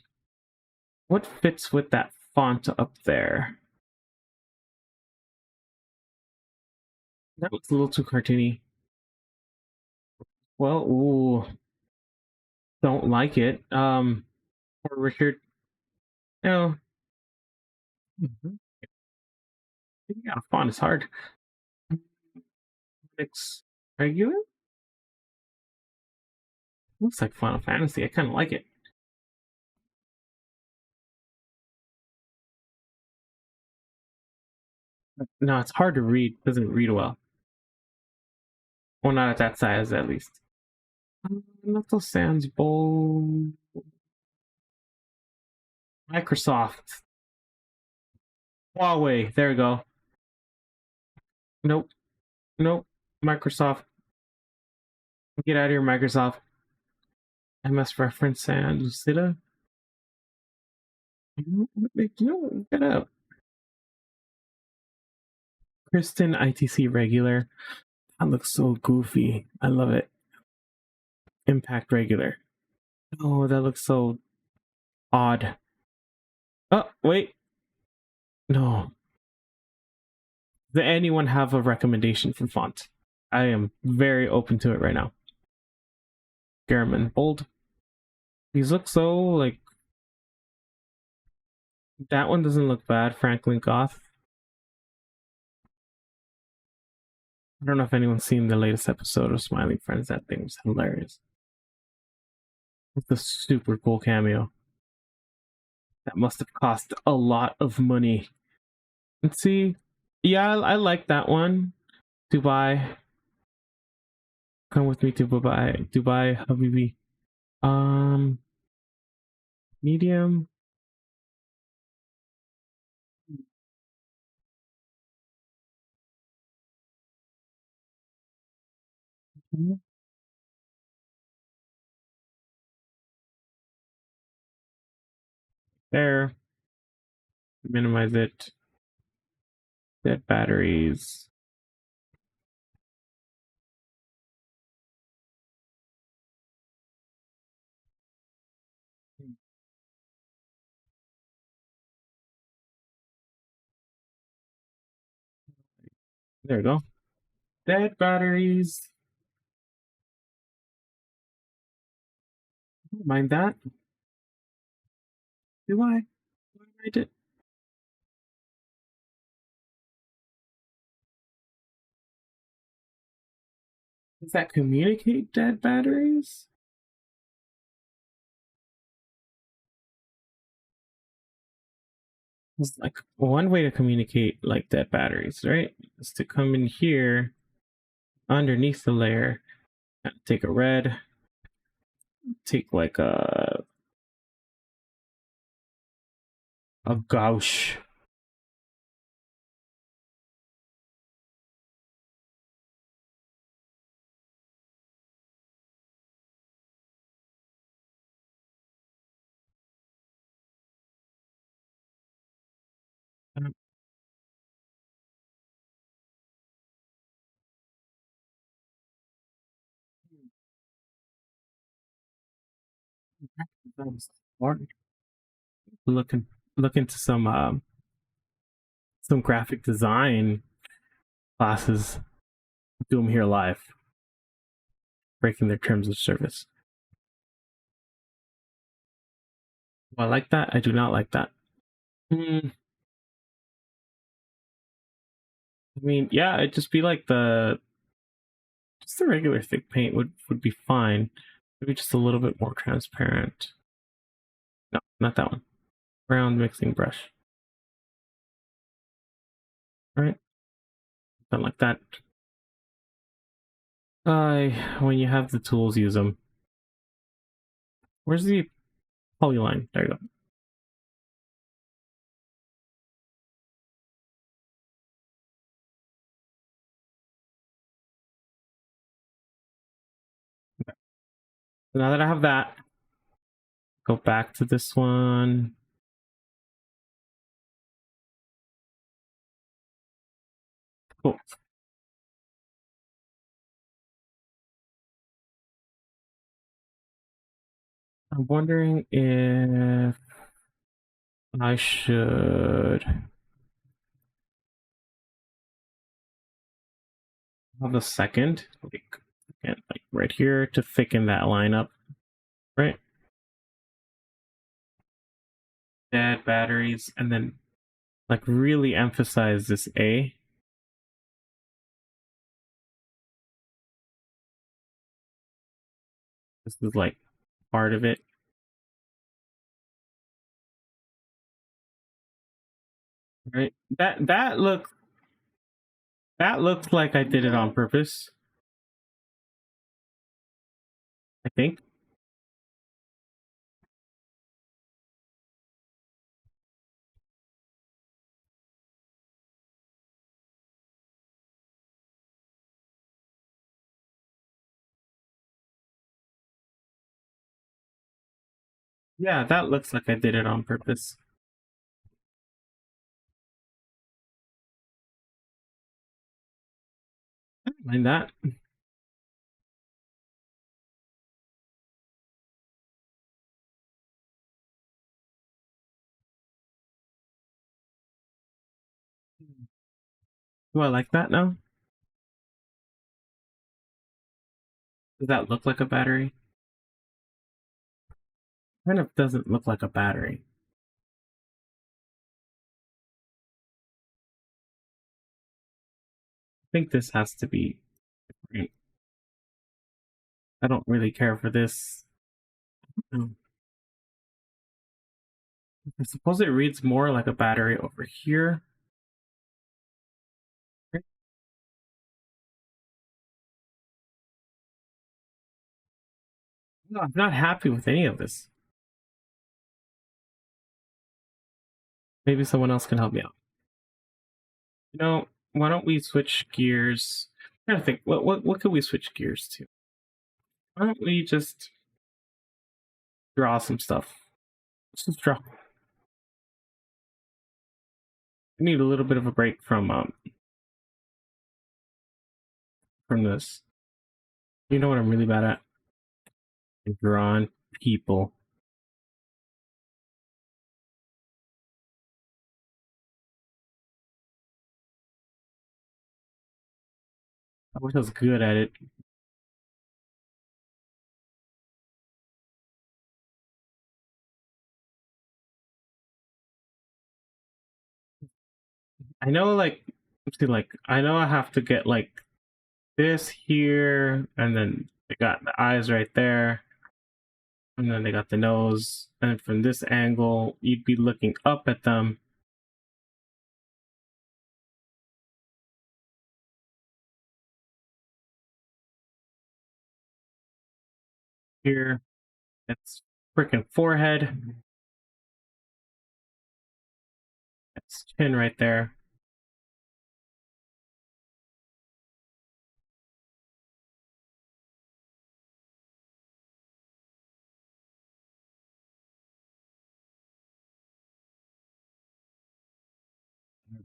What fits with that font up there? That looks a little too cartoony. Well, ooh, don't like it. Or Richard, no. Mhm. Yeah, font is hard. It's regular. Looks like Final Fantasy. I kind of like it. No, it's hard to read. Doesn't read well. Well, not at that size, at least. Knuckle Sans Bowl. Microsoft. Huawei. There we go. Nope. Nope. Microsoft. Get out of here, Microsoft. MS Reference and Lucida. No, get out. Kristen ITC regular. That looks so goofy. I love it. Impact regular. Oh, that looks so odd. Oh, wait. No. Does anyone have a recommendation for font? I am very open to it right now. Garmin bold. These look so like. That one doesn't look bad. Franklin Goth. I don't know if anyone's seen the latest episode of Smiling Friends. That thing was hilarious. It's a super cool cameo. That must have cost a lot of money. Let's see. Yeah, I like that one. Dubai. Come with me to Dubai. Dubai, Habibi. Um, medium. There. Minimize it. Dead batteries. There we go. Dead batteries. Don't mind that. Do I? I did. Does that communicate dead batteries? It's like one way to communicate like dead batteries, right? Is to come in here underneath the layer, take a red, take like a gauche. Looking look into some graphic design classes. Do them here live, breaking their terms of service. Do I like that? I do not like that. I mean, yeah, it'd just be like just the regular thick paint would be fine. Maybe just a little bit more transparent. No, not that one. Round mixing brush. All right, something like that. When you have the tools, use them. Where's the polyline? There you go. So now that I have that, go back to this one. Cool. I'm wondering if I should have a second, like right here to thicken that line up, right? Dead batteries, and then like really emphasize this A. This is like part of it. Right? That looks like I did it on purpose. I think. Yeah, that looks like I did it on purpose. I don't mind that. Do I like that now? Does that look like a battery? Kind of doesn't look like a battery. I think this has to be different. I don't really care for this. No. I suppose it reads more like a battery over here. No, I'm not happy with any of this. Maybe someone else can help me out. You know, why don't we switch gears? I'm trying to think, what could we switch gears to? Why don't we just draw some stuff? Let's just draw. I need a little bit of a break from this. You know what I'm really bad at? Drawing people. I wish I was good at it. I know, like, see, like, I know I have to get like this here, and then they got the eyes right there, and then they got the nose, and from this angle, you'd be looking up at them. Here, it's freaking forehead. It's chin right there.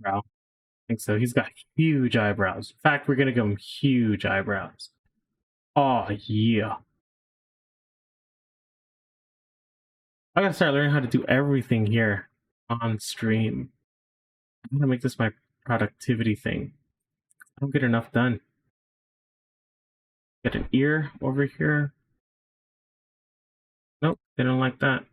Eyebrow. I think so. He's got huge eyebrows. In fact, we're gonna give him huge eyebrows. Oh yeah. I gotta start learning how to do everything here on stream. I'm gonna make this my productivity thing. I don't get enough done. Get an ear over here. Nope, they don't like that.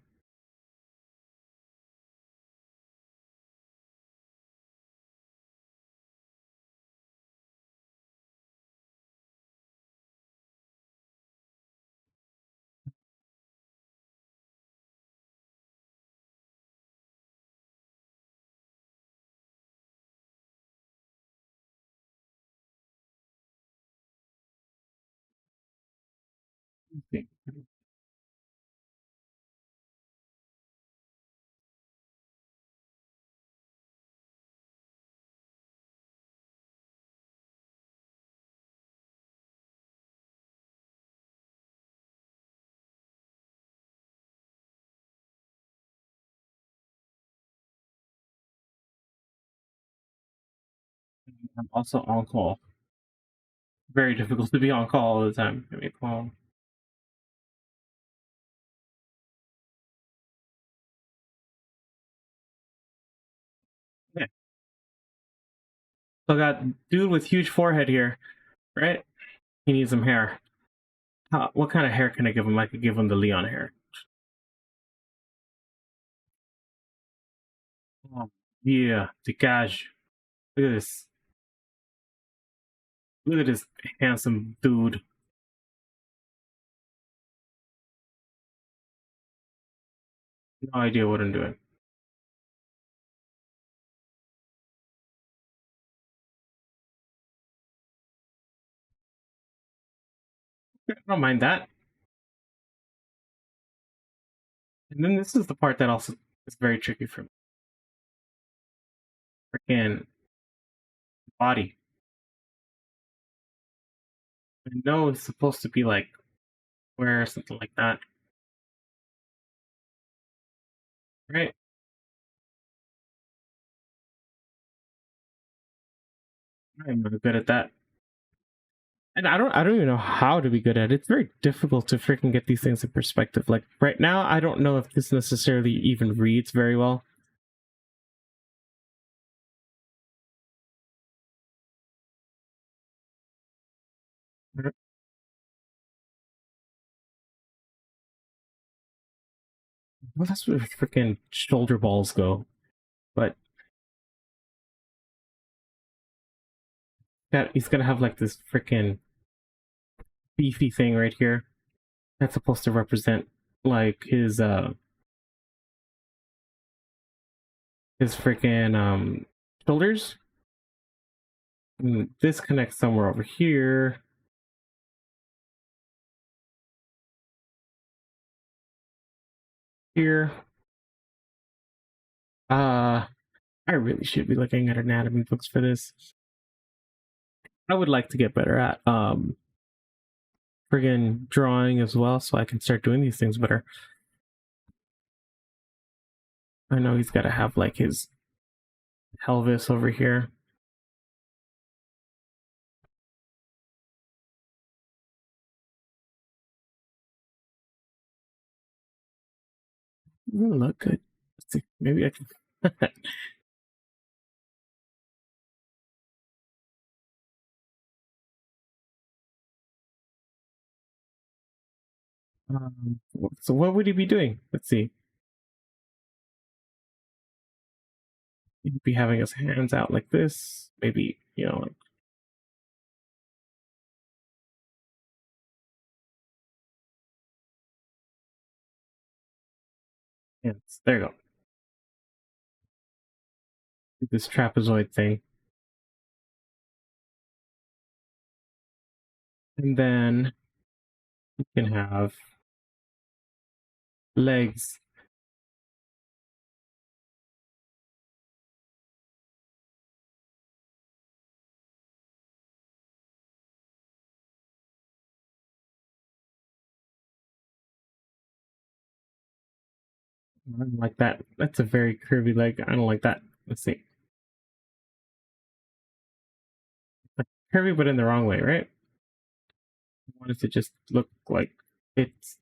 I'm also on call. Very difficult to be on call all the time. Give me a call. Yeah. So I got dude with huge forehead here, right? He needs some hair. What kind of hair can I give him? I could give him the Leon hair. Oh, yeah, dégage. Look at this. Look at this handsome dude. No idea what I'm doing. I don't mind that. And then this is the part that also is very tricky for me. Freaking body. I know it's supposed to be like square or something like that, right? I'm not good at that. And I don't even know how to be good at it. It's very difficult to freaking get these things in perspective. Like right now, I don't know if this necessarily even reads very well. Well, that's where freaking shoulder balls go. But that he's gonna have like this freaking beefy thing right here. That's supposed to represent like his freaking shoulders. And this connects somewhere over here. Here. I really should be looking at anatomy books for this. I would like to get better at friggin' drawing as well, so I can start doing these things better. I know he's got to have like his pelvis over here. Ooh, look good. Let's see. Maybe I can. So what would he be doing? Let's see. He'd be having his hands out like this. Maybe like hands. There you go. This trapezoid thing, and then you can have legs. I don't like that. That's a very curvy leg. I don't like that. Let's see. Like curvy, but in the wrong way, right? I want it to just look like it's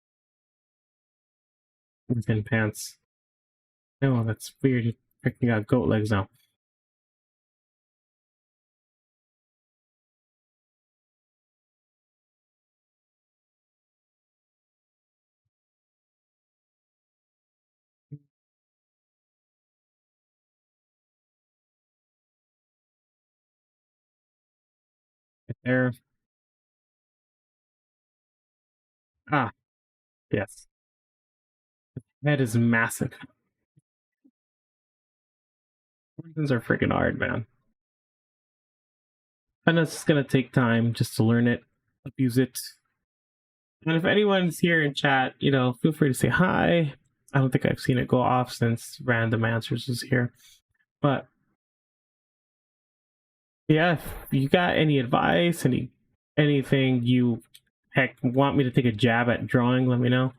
within pants. No, that's weird. You're picking out goat legs now. Right there. Ah, yes. That is massive. Organs are freaking hard, man. And it's gonna take time just to learn it, abuse it. And if anyone's here in chat, feel free to say hi. I don't think I've seen it go off since Random Answers is here. But yeah, if you got any advice, anything you want me to take a jab at drawing, let me know.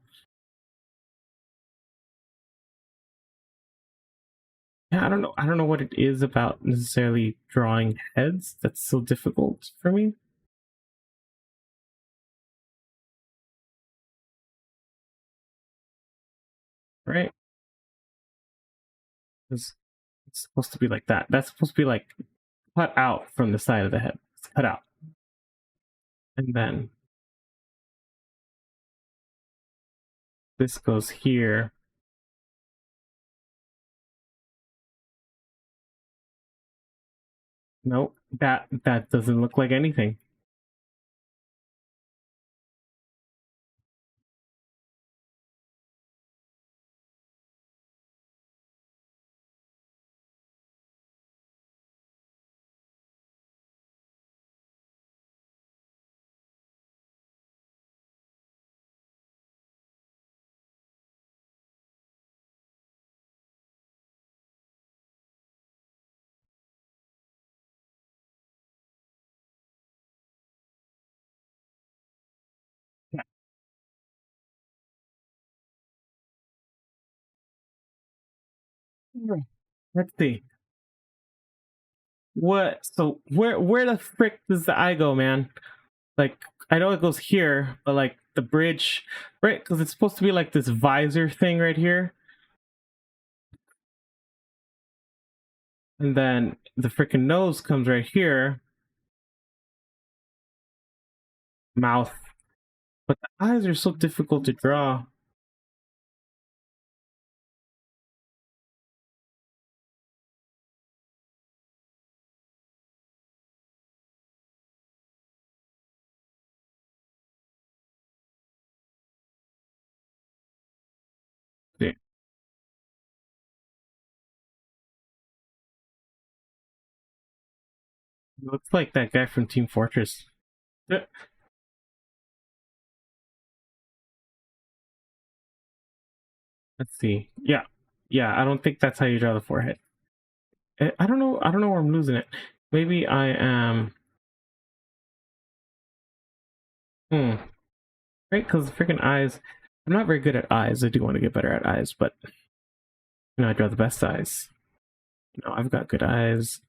Yeah, I don't know what it is about necessarily drawing heads that's so difficult for me. Right? It's supposed to be like that. That's supposed to be like cut out from the side of the head. It's cut out. And then this goes here. Nope, that doesn't look like anything. Let's see. What? So where the frick does the eye go, man? Like I know it goes here, but like the bridge, right? Because it's supposed to be like this visor thing right here, and then the freaking nose comes right here, mouth. But the eyes are so difficult to draw. It looks like that guy from Team Fortress. Yeah. Let's see. Yeah, yeah. I don't think that's how you draw the forehead. I don't know. I don't know where I'm losing it. Maybe I am. Hmm. Right, because the freaking eyes. I'm not very good at eyes. I do want to get better at eyes, but I draw the best eyes. I've got good eyes.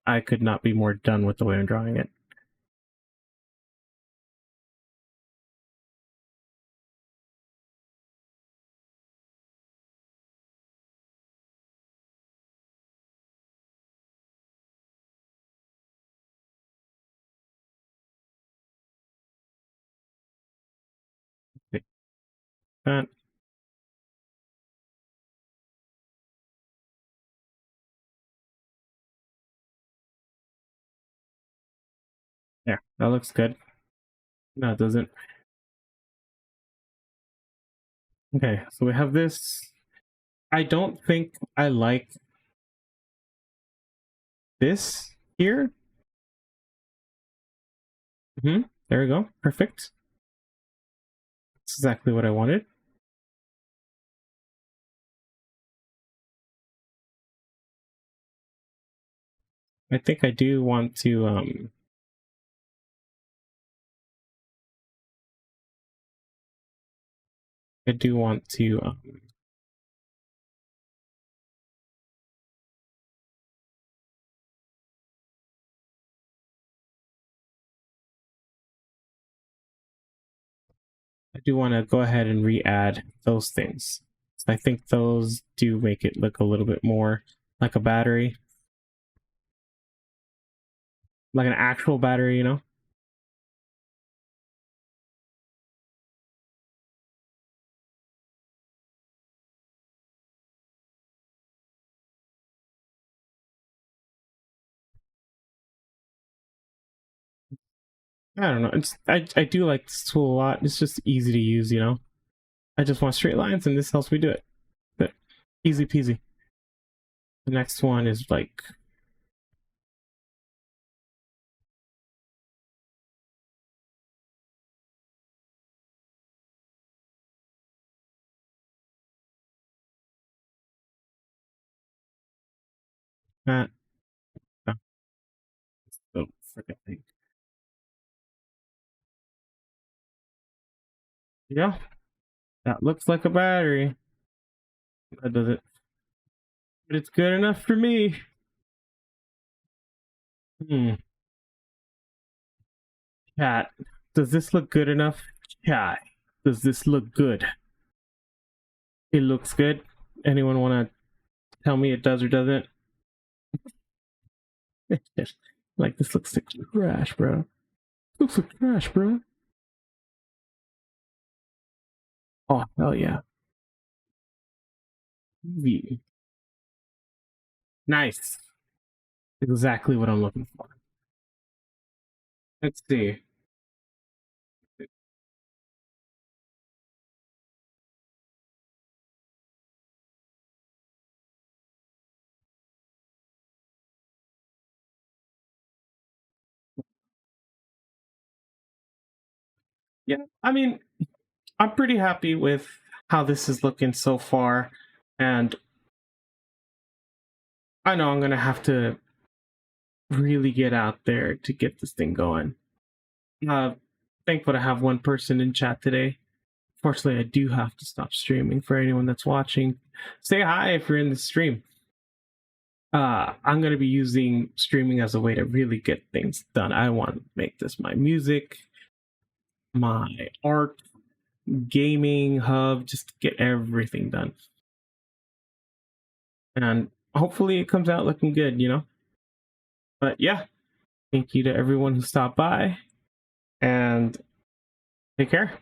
I could not be more done with the way I'm drawing it. That, yeah, that looks good. No, it doesn't. Okay, so we have this. I don't think I like this here. There we go. Perfect. That's exactly what I wanted. I think I do want to I do want to I do want to go ahead and re-add those things. So I think those do make it look a little bit more like a battery. Like an actual battery, I don't know. I do like this tool a lot. It's just easy to use. I just want straight lines and this helps me do it. But easy peasy. The next one is like that. Oh, freaking thing. Yeah, that looks like a battery. That does it. But it's good enough for me. Hmm. Chat, does this look good enough? Chat, does this look good? It looks good. Anyone want to tell me it does or doesn't? Like, this looks like trash, bro. Looks like trash, bro. Oh, hell yeah. Yeah. Nice. Exactly what I'm looking for. Let's see. Yeah, I mean, I'm pretty happy with how this is looking so far. And I know I'm going to have to really get out there to get this thing going. Uh, Thankful to have one person in chat today. Fortunately, I do have to stop streaming. For anyone that's watching, say hi if you're in the stream. I'm going to be using streaming as a way to really get things done. I want to make this my music, my art, gaming hub, just to get everything done. And hopefully it comes out looking good, you know? But yeah, thank you to everyone who stopped by, and take care.